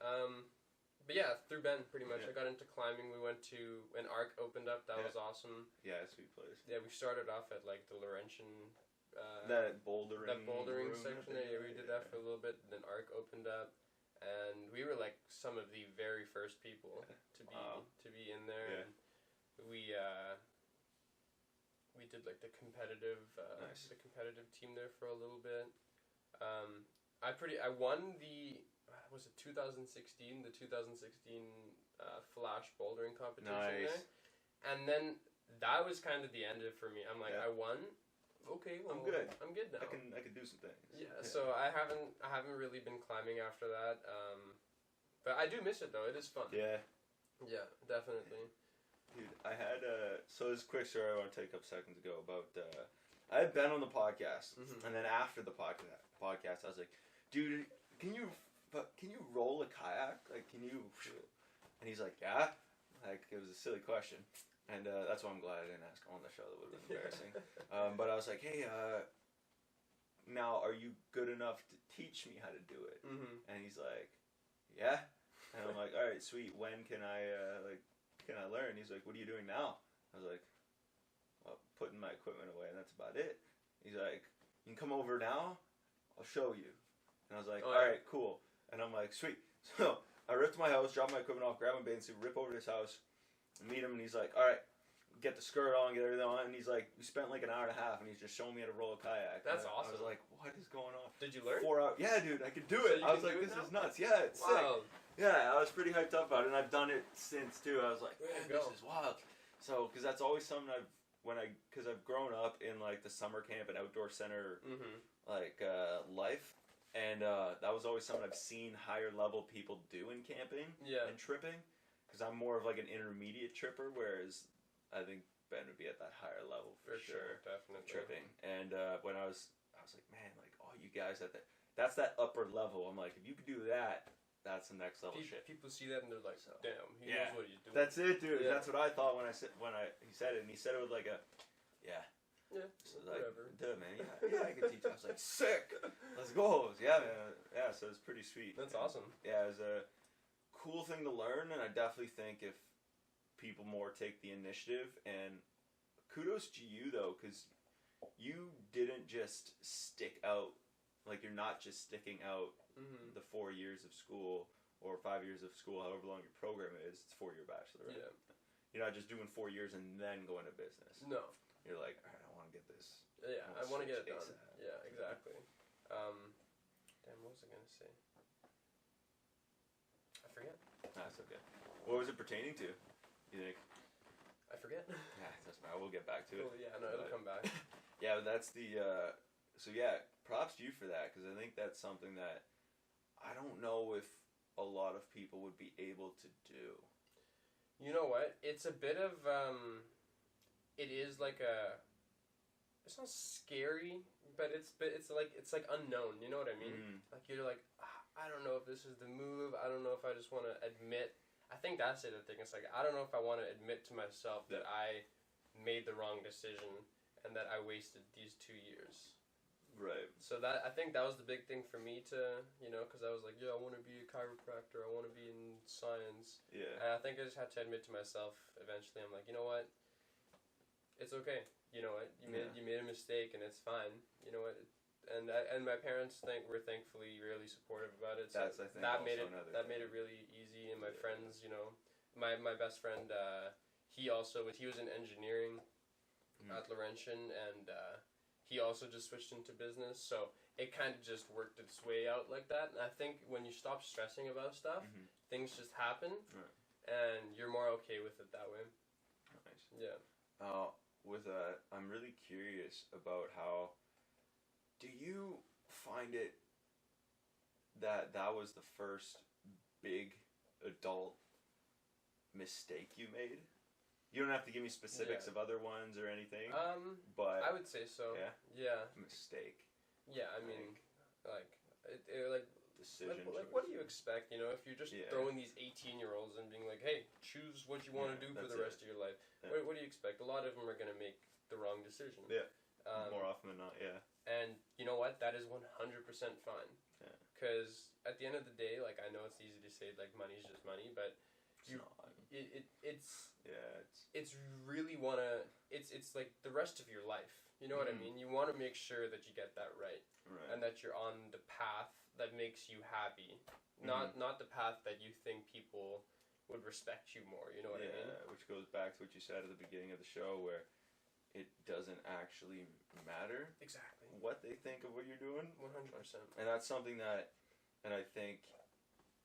But yeah, through Ben, pretty much. I got into climbing. We went to, when ARC opened up, that was awesome. Yeah, sweet place. Yeah, we started off at like the Laurentian. That bouldering section. Yeah, we did that for a little bit. Then ARC opened up, and we were like some of the very first people to be in there. Yeah. And we did like the competitive team there for a little bit. I won the 2016 Flash bouldering competition there, and then that was kind of the end of it for me. I'm like, I won. Okay, well, I'm good now. I can do some things. Yeah, so I haven't really been climbing after that. But I do miss it though. It is fun. Yeah. Yeah, definitely. Dude, I had so this quick story I want to take up seconds ago about I had Ben on the podcast, and then after the podcast I was like, dude, can you roll a kayak? Like, can you? And he's like, yeah. Like, it was a silly question. And that's why I'm glad I didn't ask on the show. That would have been embarrassing. But I was like, hey, now are you good enough to teach me how to do it? And he's like, yeah. And I'm like, all right, sweet. When can I learn? He's like, what are you doing now? I was like, well, putting my equipment away, and that's about it. He's like, you can come over now. I'll show you. And I was like, all right, cool. And I'm like, sweet. So I ripped my house, dropped my equipment off, grabbed my bathing suit, rip over to his house, meet him, and he's like, all right, get the skirt on, get everything on, and he's like, we spent like an hour and a half, and he's just showing me how to roll a kayak. That's awesome. I was like, what is going on? Did you learn? 4 hours. Yeah, dude, I could do it. I was like, this is nuts. Yeah, it's sick. Yeah, I was pretty hyped up about it, and I've done it since, too. I was like, man, this is wild. So, because that's always something because I've grown up in like the summer camp and outdoor center, like, life. And that was always something I've seen higher level people do in camping and tripping. Because I'm more of like an intermediate tripper, whereas I think Ben would be at that higher level for sure. Definitely. Tripping. And when I was like, man, like, oh, you guys at that, that's that upper level. I'm like, if you could do that, that's the next level shit. People see that and they're like, damn, he knows what he's doing. That's it, dude. Yeah. That's what I thought when he said it, and he said it with like a, yeah, so like, whatever. Dude, man, I can teach. I was like, sick. Let's go. Yeah, man. Yeah, so it's pretty sweet. That's awesome. Yeah, it was a cool thing to learn, and I definitely think if people more take the initiative, and kudos to you though, because you didn't just stick out. Like, you're not just sticking out the 4 years of school or 5 years of school, however long your program is. It's 4-year bachelor, right? Yeah. You're not just doing 4 years and then going to business. No. You're like, all right, I want to get this. Yeah, I want to get it done. Yeah, exactly. Damn, what was I going to say? I forget. That's okay. What was it pertaining to, you think? I forget. Yeah, that's fine. We'll get back to it. Well, yeah, no, it'll come back. Yeah, that's the... So yeah, props to you for that, because I think that's something that I don't know if a lot of people would be able to do. You know what? It's a bit of it is like a. It's not scary, but it's like unknown. You know what I mean? Like, you're like, I don't know if this is the move. I don't know if I just want to admit. I think that's it. I think it's like, I don't know if I want to admit to myself that I made the wrong decision and that I wasted these 2 years. Right. So that, I think that was the big thing for me to, because I was like, yeah, I want to be a chiropractor. I want to be in science. Yeah. And I think I just had to admit to myself eventually. I'm like, you know what? It's okay. You know what? You made a mistake and it's fine. You know what? And my parents were thankfully really supportive about it. So that's, I think, that made it really easy. And my friends, my best friend, he was in engineering at Laurentian, and he also just switched into business, so it kind of just worked its way out like that. And I think when you stop stressing about stuff, things just happen, and you're more okay with it that way. Nice. Yeah. With that, I'm really curious about how, do you find it that was the first big adult mistake you made? You don't have to give me specifics of other ones or anything. But I would say so. Yeah. Yeah. Mistake. Yeah, I mean, like decision. Like what do you expect? If you're just throwing these 18-year-olds and being like, "Hey, choose what you want to do for the rest of your life." Yeah. What do you expect? A lot of them are gonna make the wrong decision. Yeah. More often than not, yeah. And you know what? That is 100% fine. Yeah. Because at the end of the day, like, I know it's easy to say like money's just money, but it's really it's like the rest of your life. You know what I mean? You want to make sure that you get that right, and that you're on the path that makes you happy, not the path that you think people would respect you more. You know what I mean? Yeah, which goes back to what you said at the beginning of the show, where it doesn't actually matter exactly what they think of what you're doing. 100%. And that's something that, and I think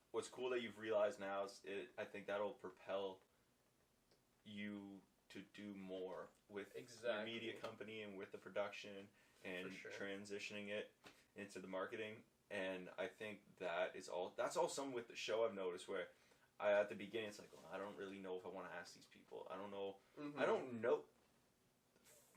what's cool that you've realized now is I think that'll propel you to do more with your media company and with the production and transitioning it into the marketing. And I think that's all some with the show I've noticed, where at the beginning it's like, well, I don't really know if I want to ask these people. I don't know. I don't know.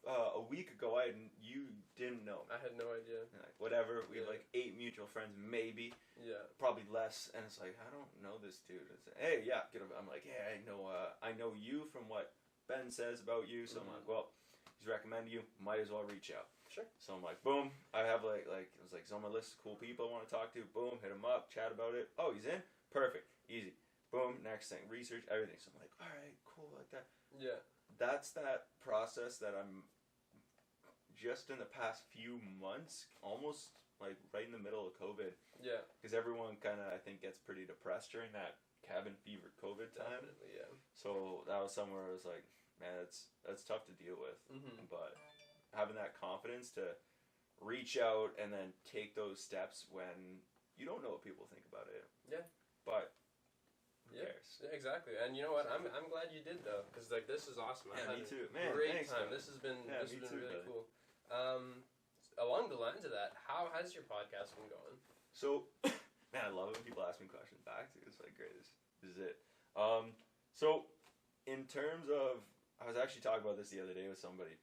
A week ago, you didn't know. I had no idea. Like, whatever. We have like 8 mutual friends, maybe. Yeah. Probably less. And it's like, I don't know this dude. It's like, hey, yeah, get him. I'm like, yeah, I know you from what Ben says about you. So I'm like, well, he's recommended you. Might as well reach out. Sure. So I'm like, boom. I have it was like, he's on my list of cool people I want to talk to. Boom, hit him up, chat about it. Oh, he's in? Perfect. Easy. Boom, next thing. Research, everything. So I'm like, all right, cool, like that. Yeah. That's that process that I'm just in the past few months, almost like right in the middle of COVID. Yeah. Because everyone kind of, I think, gets pretty depressed during that cabin fever COVID time. Definitely, yeah. So that was somewhere I was like, man, that's tough to deal with. But having that confidence to reach out and then take those steps when you don't know what people think about it. Yeah. But who cares? Yeah, exactly. And you know what? I'm glad you did though, because like this is awesome. Yeah, me too. Man, great thanks, time. Man. This has been really too, cool. Along the lines of that, how has your podcast been going? So, man, I love it when people ask me questions back. It's like, great, this is it. So, in terms of, I was actually talking about this the other day with somebody.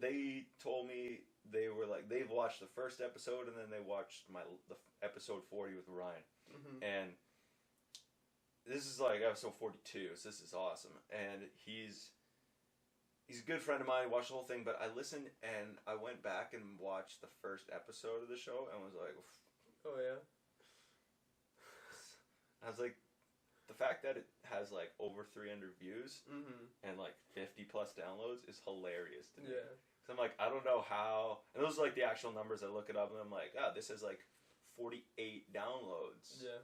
They told me they were like, they've watched the first episode and then they watched the episode 40 with Ryan. And this is like episode 42, so this is awesome. And he's a good friend of mine, watched the whole thing, but I listened and I went back and watched the first episode of the show and was like, oh yeah. I was like, the fact that it has like over 300 views and like 50 plus downloads is hilarious to me. Yeah. So I'm like, I don't know how, and those are like the actual numbers. I look it up and I'm like, this is like 48 downloads. Yeah.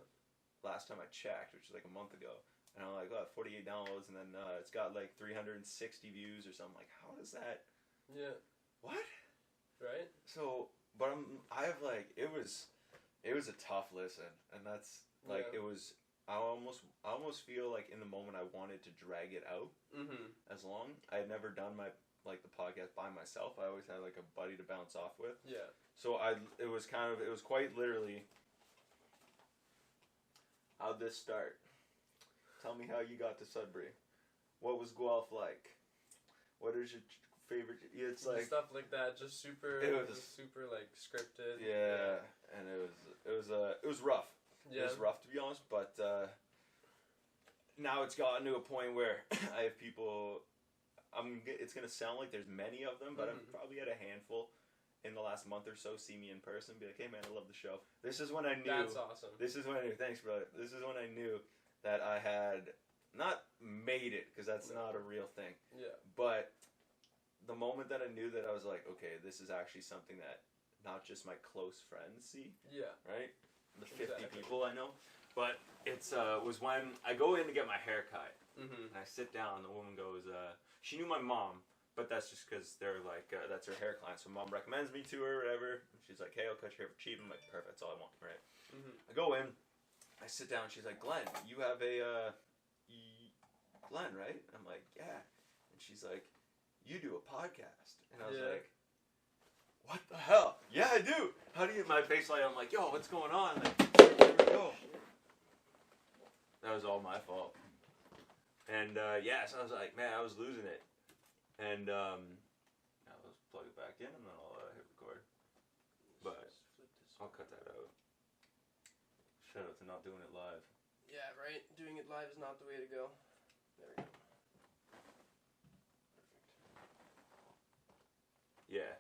Last time I checked, which was like a month ago. And I'm like, 48 downloads, and then it's got like 360 views or something. Like, how does that? Yeah. What? Right. So, but it was a tough listen, and that's like it was. I almost feel like in the moment I wanted to drag it out as long. I had never done the podcast by myself. I always had like a buddy to bounce off with. Yeah. So it was quite literally. How'd this start? Tell me how you got to Sudbury. What was Guelph like? What is your favorite? It's like stuff like that. Just super. It was super like scripted. Yeah, and it was rough. Yeah. It was rough to be honest, but now it's gotten to a point where I have people. It's gonna sound like there's many of them, but I've probably had a handful in the last month or so see me in person, be like, hey man, I love the show. This is when I knew. That's awesome. This is when I knew. Thanks, brother. This is when I knew that I had not made it, because that's not a real thing. Yeah. But the moment that I knew that, I was like, okay, this is actually something that not just my close friends see. Yeah. Right? The 50 people I know. But it's was when I go in to get my hair cut. And I sit down, and the woman goes, she knew my mom, but that's just because they're like, that's her hair client. So mom recommends me to her, whatever. And she's like, hey, I'll cut your hair for cheap. I'm like, perfect, that's all I want, right? I go in, I sit down, she's like, Glenn, you have a, Glenn, right? I'm like, yeah. And she's like, you do a podcast. And I was like, what the hell? Yeah, I do. How do you, my face light, I'm like, yo, what's going on? Like, where we go? That was all my fault. And, so I was like, man, I was losing it. And, now let's plug it back in and then I'll hit record. But I'll cut that out. Shout out to not doing it live. Yeah, right? Doing it live is not the way to go. There we go. Perfect. Yeah.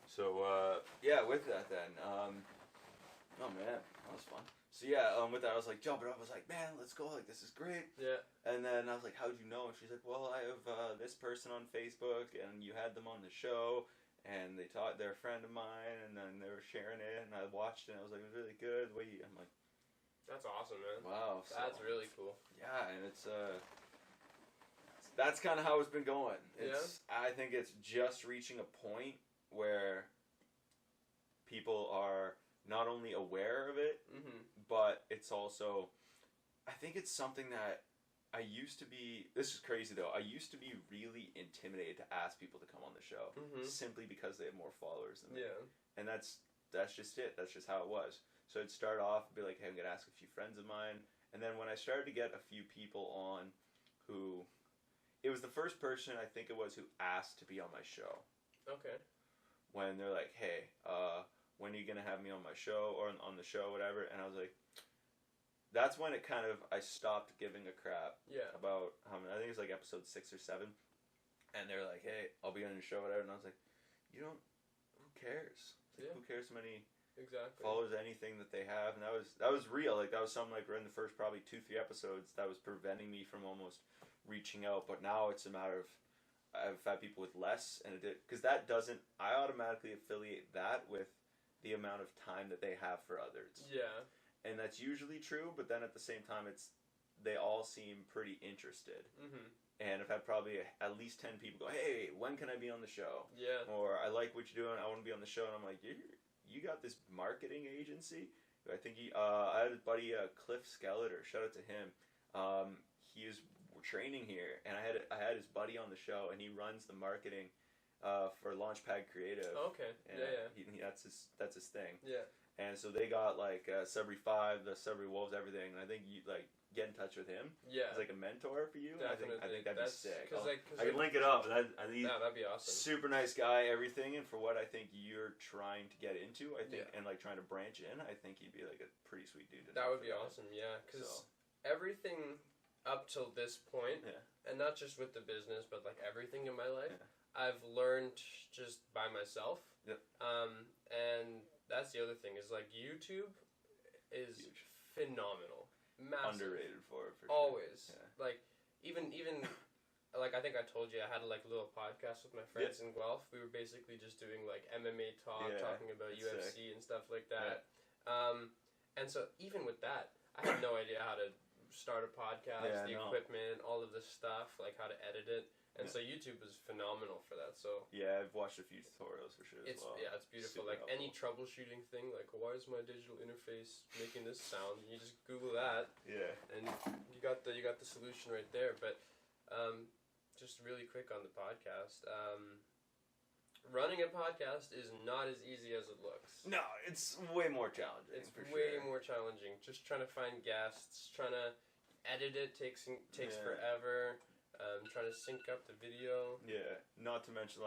So, with that then, oh man, that was fun. So with that I was like, jumping up, I was like, man, let's go, like, this is great. Yeah. And then I was like, how'd you know? And she's like, well, I have this person on Facebook, and you had them on the show, and they're a friend of mine, and then they were sharing it, and I watched it, and I was like, it was really good. I'm like, that's awesome, man. Wow. That's really cool. Yeah, and it's that's kind of how it's been going. I think it's just reaching a point where people are not only aware of it, but it's also, I think it's something that I used to be, this is crazy though, I used to be really intimidated to ask people to come on the show, simply because they have more followers than me. Yeah. And that's just it, that's just how it was. So I'd start off and be like, hey, I'm going to ask a few friends of mine, and then when I started to get a few people on who, it was the first person I think it was who asked to be on my show. Okay. When they're like, hey, when are you going to have me on my show, or on the show, whatever, and I was like, that's when it kind of, I stopped giving a crap about how many, I think it was like episode 6 or 7, and they're like, hey, I'll be on your show, whatever, and I was like, who cares? Like, who cares how many followers, anything that they have? And that was real, like, that was something like in the first probably 2-3 episodes that was preventing me from almost reaching out, but now it's a matter of, I've had people with less, and because that doesn't, I automatically affiliate that with the amount of time that they have for others. Yeah. And that's usually true, but then at the same time, they all seem pretty interested. And I've had probably at least 10 people go, hey, when can I be on the show? Yeah. Or I like what you're doing, I want to be on the show. And I'm like, you got this marketing agency? I think I had his buddy Cliff Skeletor, shout out to him. He is training here, and I had his buddy on the show, and he runs the marketing for Launchpad Creative. Okay. And that's his thing. Yeah. and so they got like Sudbury 5, the Sudbury Wolves, everything. And I think you like get in touch with him. Yeah. As like a mentor for you. Definitely. I think that'd be sick. Cause I can link it up. I think that'd be awesome. Super nice guy, everything, and for what I think you're trying to get into, I think, and like trying to branch in, I think he'd be like a pretty sweet dude. That would be awesome, yeah. Because everything up till this point, and not just with the business, but like everything in my life, I've learned just by myself. Yep. And that's the other thing is like YouTube is phenomenal. Massive. Underrated for sure. Always. Yeah. Like even like I think I told you I had like a little podcast with my friends in Guelph. We were basically just doing like MMA talk, talking about UFC and stuff like that. And so even with that, I had no idea how to start a podcast, the equipment, all of this stuff, like how to edit it. And so YouTube was phenomenal for that. So yeah, I've watched a few tutorials for sure. It's as well. Yeah, it's beautiful. Super like helpful. Any troubleshooting thing, like why is my digital interface making this sound? You just Google that. Yeah. And you got the solution right there. But just really quick on the podcast. Running a podcast is not as easy as it looks. No, it's way more challenging. It's way more challenging. Just trying to find guests, trying to edit it takes forever. Trying to sync up the video. Yeah, not to mention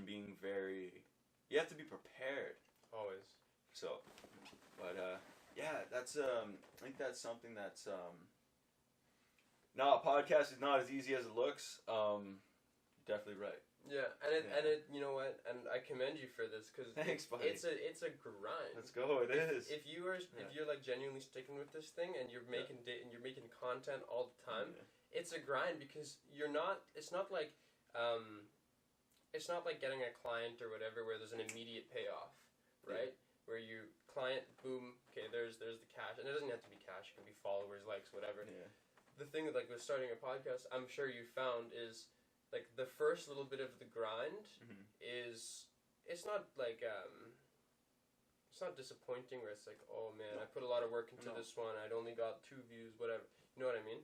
being very. You have to be prepared always. So, but yeah, that's I think that's something that's no, a podcast is not as easy as it looks. Definitely right. Yeah, and it you know what, and I commend you for this because it's a grind. Let's go. It is. If you're like genuinely sticking with this thing and you're making content all the time, it's a grind because you're not. It's not like getting a client or whatever where there's an immediate payoff, right? Where you client boom, okay, there's the cash, and it doesn't have to be cash. It can be followers, likes, whatever. Yeah. The thing with starting a podcast, I'm sure you found is. Like the first little bit of the grind is it's not like it's not disappointing where it's like, oh man, I put a lot of work into this one, I'd only got 2 views, whatever, you know what I mean?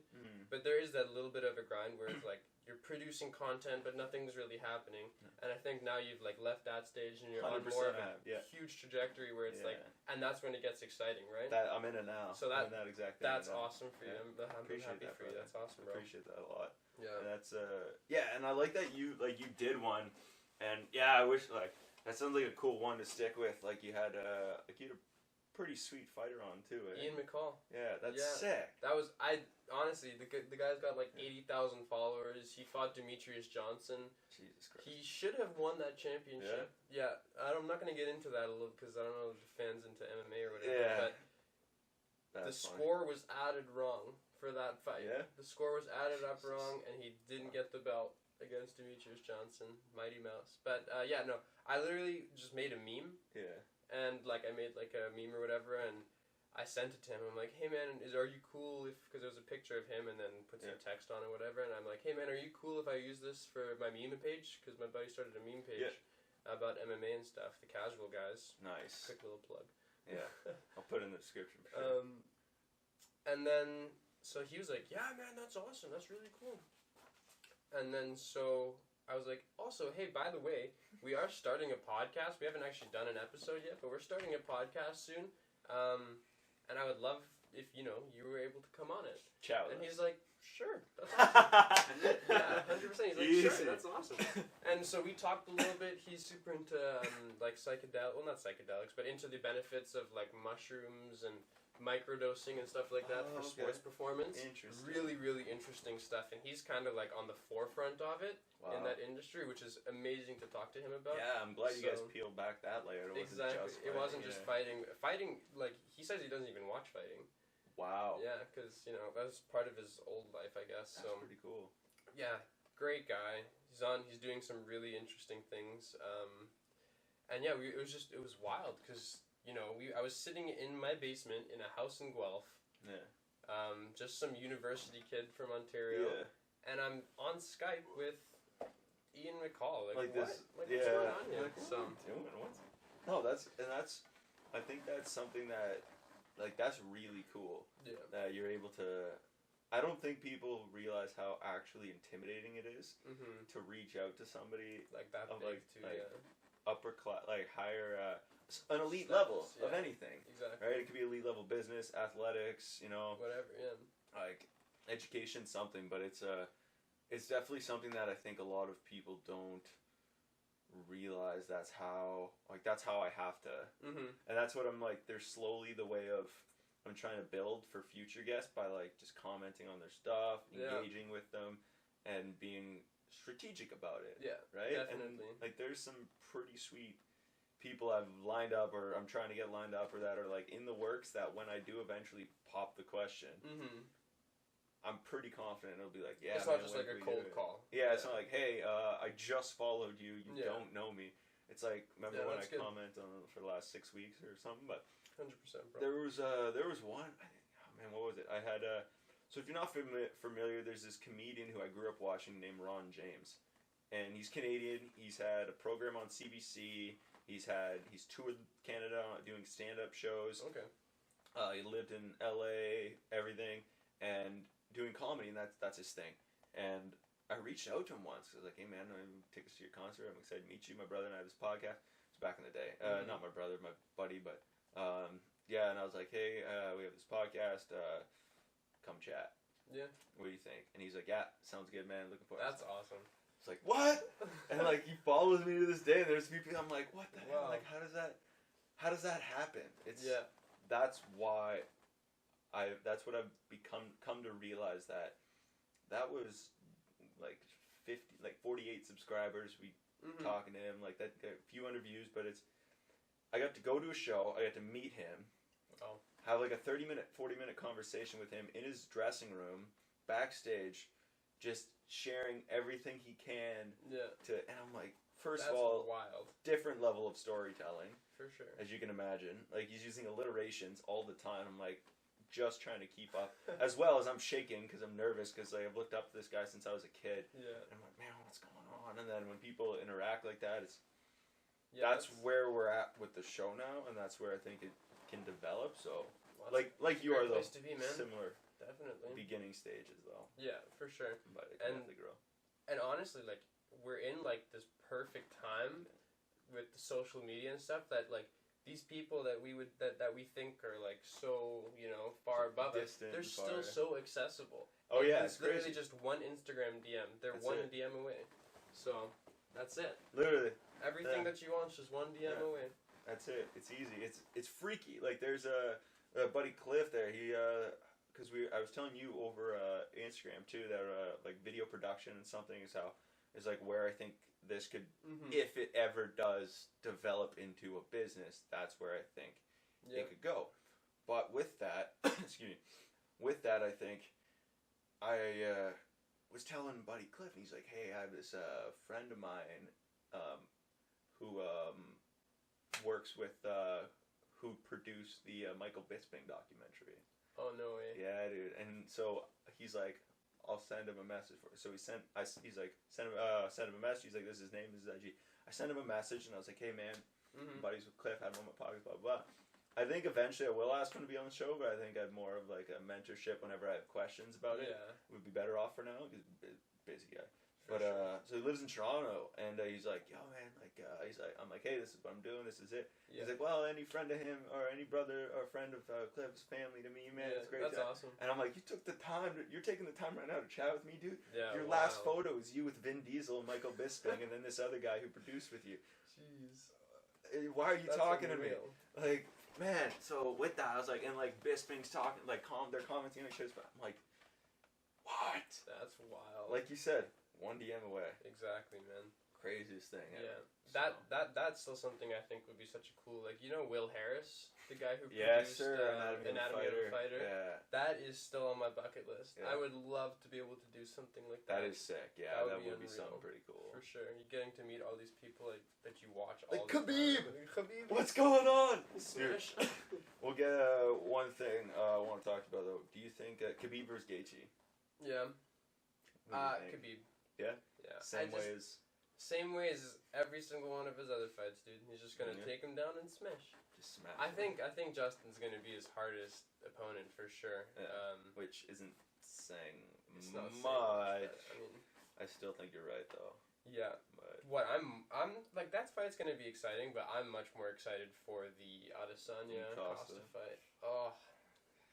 But there is that little bit of a grind where it's like you're producing content but nothing's really happening, and I think now you've like left that stage and you're on more of a huge trajectory where it's like, and that's when it gets exciting, right? That I'm in it now. So I'm in that exactly. That's awesome for you. I'm happy for you. That's awesome, bro. Appreciate that a lot. Yeah. And that's and I like that you did one, and I wish that sounds like a cool one to stick with. Like you had a pretty sweet fighter on too. Ian McCall. Yeah, that's sick. That was honestly the guy's got like 80,000 followers. He fought Demetrius Johnson. Jesus Christ. He should have won that championship. Yeah. I'm not gonna get into that a little because I don't know the fans into MMA or whatever. Yeah. But the score was added wrong. For that fight, the score was added up wrong, and he didn't get the belt against Demetrius Johnson, Mighty Mouse. But no, I literally just made a meme. Yeah. And I made a meme or whatever, and I sent it to him. I'm like, hey man, are you cool if because there was a picture of him and then put some text on it, or whatever. And I'm like, hey man, are you cool if I use this for my meme page? Because my buddy started a meme page about MMA and stuff. The casual guys. Nice. Quick little plug. Yeah, I'll put it in the description for sure. And then. So he was like, yeah, man, that's awesome. That's really cool. And then so I was like, also, hey, by the way, we are starting a podcast. We haven't actually done an episode yet, but we're starting a podcast soon. And I would love if, you were able to come on it. Ciao. And he's like, sure. That's awesome. Yeah, 100%. He's like, sure, that's awesome. And so we talked a little bit. He's super into, well, not psychedelics, but into the benefits of, mushrooms and microdosing and stuff like that for sports performance. Interesting. Really, really interesting stuff, and he's kind of on the forefront of it in that industry, which is amazing to talk to him about. Yeah, I'm glad you guys peeled back that layer. It wasn't just fighting. Fighting, he says he doesn't even watch fighting. Wow. Yeah, because that was part of his old life, I guess. That's pretty cool. Yeah, great guy. He's doing some really interesting things. And yeah, it was wild because. I was sitting in my basement in a house in Guelph. Yeah. Just some university kid from Ontario. Yeah. And I'm on Skype with Ian McCall. What's going on here? No, I think that's something that, that's really cool. Yeah. That you're able to. I don't think people realize how actually intimidating it is to reach out to somebody like that big too. upper class, like higher, an elite Status, level of anything. Exactly. Right? It could be elite level business, athletics, Whatever. Yeah. like education, something. But it's definitely something that I think a lot of people don't realize. That's how I have to, and that's what I'm like. There's slowly the way of I'm trying to build for future guests by like just commenting on their stuff, engaging with them, and being strategic about it. Yeah, right. Definitely. And like, there's some pretty sweet people I've lined up, or I'm trying to get lined up, or that are like in the works. That when I do eventually pop the question, I'm pretty confident it'll be like, yeah. It's not just like a cold call. Yeah, it's not like, hey, I just followed you. You don't know me. It's like, remember when I comment on for the last 6 weeks or something? But 100%. Bro. There was one. What was it? I had so if you're not familiar, there's this comedian who I grew up watching named Ron James, and he's Canadian. He's had a program on CBC. He's toured Canada doing stand-up shows. Okay. He lived in LA, everything, and doing comedy, and that's his thing. And I reached out to him once. I was like, hey man, I'm take us to your concert. I'm excited to meet you. My brother and I have this podcast. It's back in the day. Not my brother, my buddy, but yeah. And I was like, hey, we have this podcast. Come chat. Yeah. What do you think? And he's like, yeah, sounds good, man. Looking forward. That's awesome. It's like, what? And like, he follows me to this day. And there's people. I'm like, what the hell? Like, how does that happen? That's why. That's what I've come to realize, that was like 48 subscribers. We talking to him, like that, a few interviews, but I got to go to a show. I got to meet him. Oh. Have like a 40-minute conversation with him in his dressing room, backstage, just sharing everything he can. Yeah. And I'm like, first of all, wild. Different level of storytelling. For sure. As you can imagine, like he's using alliterations all the time. I'm like, just trying to keep up, as well as I'm shaking because I'm nervous because like, I've looked up to this guy since I was a kid. Yeah. And I'm like, man, what's going on? And then when people interact like that, that's where we're at with the show now, and that's where I think it can develop. So, like you are though, similar, definitely beginning stages though. Yeah, for sure. But it can have to grow. And honestly, like we're in like this perfect time with the social media and stuff that like. These people that we think are like so far above us, they're still so accessible. Oh yeah, it's literally just one Instagram DM. They're one DM away. So that's it. Literally, everything that you want is just one DM away. That's it. It's easy. It's freaky. Like there's a buddy Cliff there. He because I was telling you over Instagram too that like video production and something is like where I think this could, if it ever does develop into a business, that's where I think it could go. But with that, excuse me, I think I was telling buddy Cliff, and he's like, hey, I have this friend of mine who works with, who produced the Michael Bisping documentary. Oh, no way. Yeah, dude. And so he's like, I'll send him a message for it. So he's like, send him a message. He's like, this is his name, this is IG. I sent him a message, and I was like, hey, man, buddies with Cliff, had him on my podcast, blah, blah, blah. I think eventually I will ask him to be on the show, but I think I have more of like a mentorship whenever I have questions about it. Would be better off for now, because busy guy. But so he lives in Toronto, and he's like, yo, man, like, I'm like, hey, this is what I'm doing, this is it. Yeah. He's like, well, any friend of him, or any brother or friend of Cliff's family to me, man, it's great. That's awesome. And I'm like, you're taking the time right now to chat with me, dude? Yeah, Your last photo is you with Vin Diesel and Michael Bisping, and then this other guy who produced with you. Jeez. Why are you talking to me? Like, man, so with that, I was like, and like, Bisping's talking, like, they're commenting on shit, but I'm like, what? That's wild. Like you said, one DM away. Exactly, man. Craziest thing ever. Yeah. That's still something I think would be such a cool, like, Will Harris, the guy who produced Anatomy of a Fighter? Yeah. That is still on my bucket list. Yeah. I would love to be able to do something like that. That is sick, yeah. That would be something pretty cool. For sure. You're getting to meet all these people that you watch all like the Khabib! time. Khabib! What's going on? Smash. We'll get one thing I want to talk about, though. Do you think Khabib versus Gaethje? Yeah. Khabib. Yeah? Yeah. Same way as every single one of his other fights, dude. He's just gonna take him down and smash. Just smash. I think Justin's gonna be his hardest opponent for sure. Yeah. Which isn't saying much. I mean, I still think you're right though. Yeah. But I'm like, that fight's gonna be exciting, but I'm much more excited for the Adesanya Costa fight. Oh,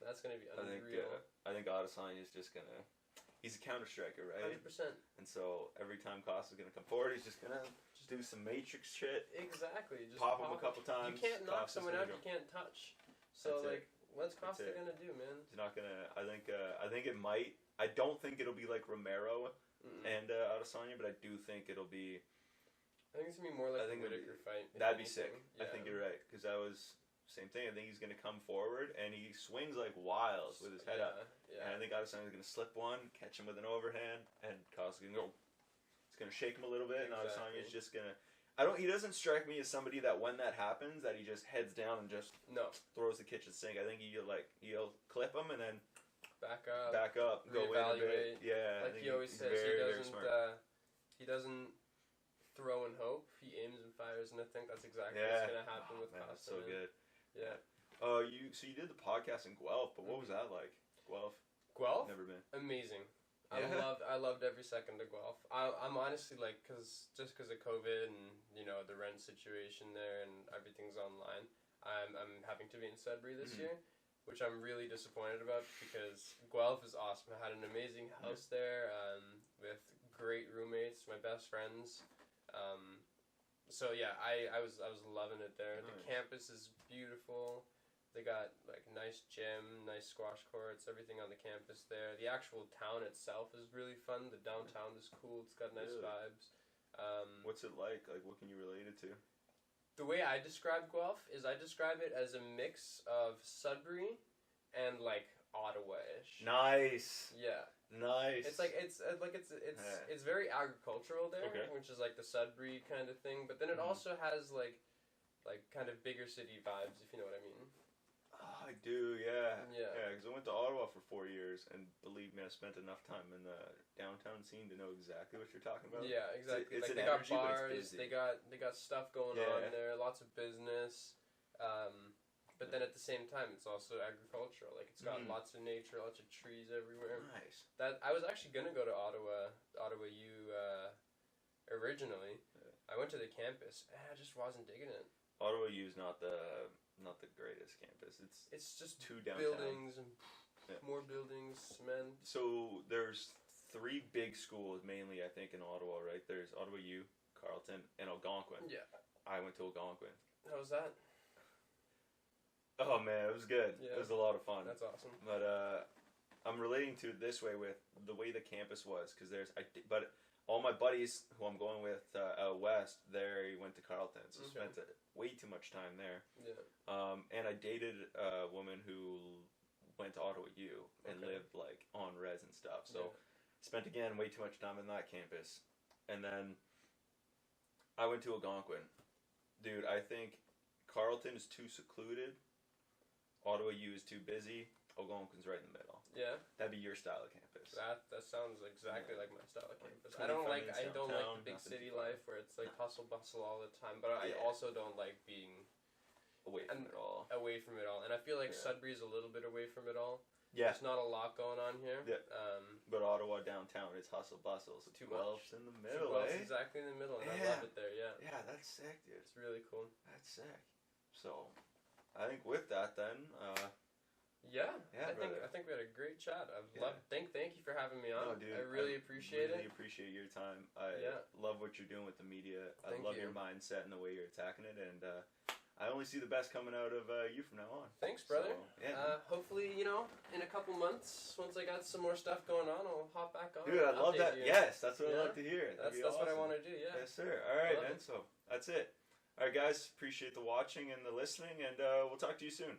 that's gonna be unreal. I think Adesanya's just gonna. He's a counter striker, right? 100%. And so every time Costa's gonna come forward, he's just gonna do some matrix shit. Exactly. Just pop him a couple times. You can't knock Costa's someone out go. you can't touch. So That's what's Costa gonna do, man? He's not gonna. I think it might. I don't think it'll be like Romero and Adesanya, but I do think it'll be. I think it's gonna be more like a Whitaker fight. That'd be sick. Yeah. I think you're right, because that was same thing. I think he's gonna come forward and he swings like wild with his head up. Yeah. And I think Adesanya's gonna slip one, catch him with an overhand, and Costa's gonna go. It's gonna shake him a little bit, and Adesanya's just gonna. He doesn't strike me as somebody that when that happens, that he just heads down and just throws the kitchen sink. I think he'll clip him and then back up, go in a bit. Yeah, like he always says, he doesn't throw and hope. He aims and fires, and I think that's exactly what's gonna happen with Costa. That's so good. Yeah. So you did the podcast in Guelph, but what was that like? Guelph? Never been. Amazing. Yeah. I loved every second of Guelph. I'm honestly like, because of COVID and the rent situation there and everything's online, I'm having to be in Sudbury this year, which I'm really disappointed about, because Guelph is awesome. I had an amazing house there with great roommates, my best friends. So yeah, I was loving it there. Nice. The campus is beautiful. They got like nice gym, nice squash courts, everything on the campus there. The actual town itself is really fun. The downtown is cool. It's got nice vibes. What's it like? Like, what can you relate it to? The way I describe Guelph is I describe it as a mix of Sudbury and like Ottawa-ish. Nice. Yeah. Nice. It's very agricultural there, which is like the Sudbury kind of thing. But then it also has like kind of bigger city vibes, if you know what I mean. Oh, I do, yeah. Yeah. Yeah, because I went to Ottawa for 4 years, and believe me, I spent enough time in the downtown scene to know exactly what you're talking about. Yeah, exactly. It's they got bars, they got stuff going on there, lots of business. But then at the same time, it's also agricultural. Like, it's got lots of nature, lots of trees everywhere. Nice. I was actually gonna go to Ottawa U originally. Yeah. I went to the campus, and I just wasn't digging it. Ottawa U is not the greatest campus. It's just too downtown. Buildings and more buildings, cement. So there's 3 big schools mainly, I think, in Ottawa, right? There's Ottawa U, Carleton, and Algonquin. Yeah. I went to Algonquin. How was that? Oh man, it was good. Yeah. It was a lot of fun. That's awesome. But I'm relating to it this way with the way the campus was, because but all my buddies who I'm going with out west, they went to Carleton, so spent way too much time there. Yeah. And I dated a woman who went to Ottawa U and lived like on res and stuff. So spent again way too much time in that campus. And then I went to Algonquin. Dude, I think Carleton is too secluded. Ottawa U is too busy. Algonquin's right in the middle. Yeah. That'd be your style of campus. That sounds exactly like my style of campus. I don't like the big city life where it's like hustle bustle all the time, but I also don't like being away from it all. And I feel like Sudbury's a little bit away from it all. Yeah. There's not a lot going on here. Yeah. But Ottawa downtown is hustle bustle. So too much. In the middle, exactly in the middle, and I love it there, yeah. Yeah, that's sick, dude. It's really cool. That's sick. So, I think with that then, I think we had a great chat. Thank you for having me on. No, dude, I really appreciate it. I really appreciate your time. I love what you're doing with the media. I love your mindset and the way you're attacking it, and I only see the best coming out of you from now on. Thanks, brother. So, hopefully, in a couple months, once I got some more stuff going on, I'll hop back on. Dude, I love that. You. Yes, that's what I like to hear. That's what I want to do, yeah. Yes, sir. All right, man. So, that's it. All right, guys. Appreciate the watching and the listening, and we'll talk to you soon.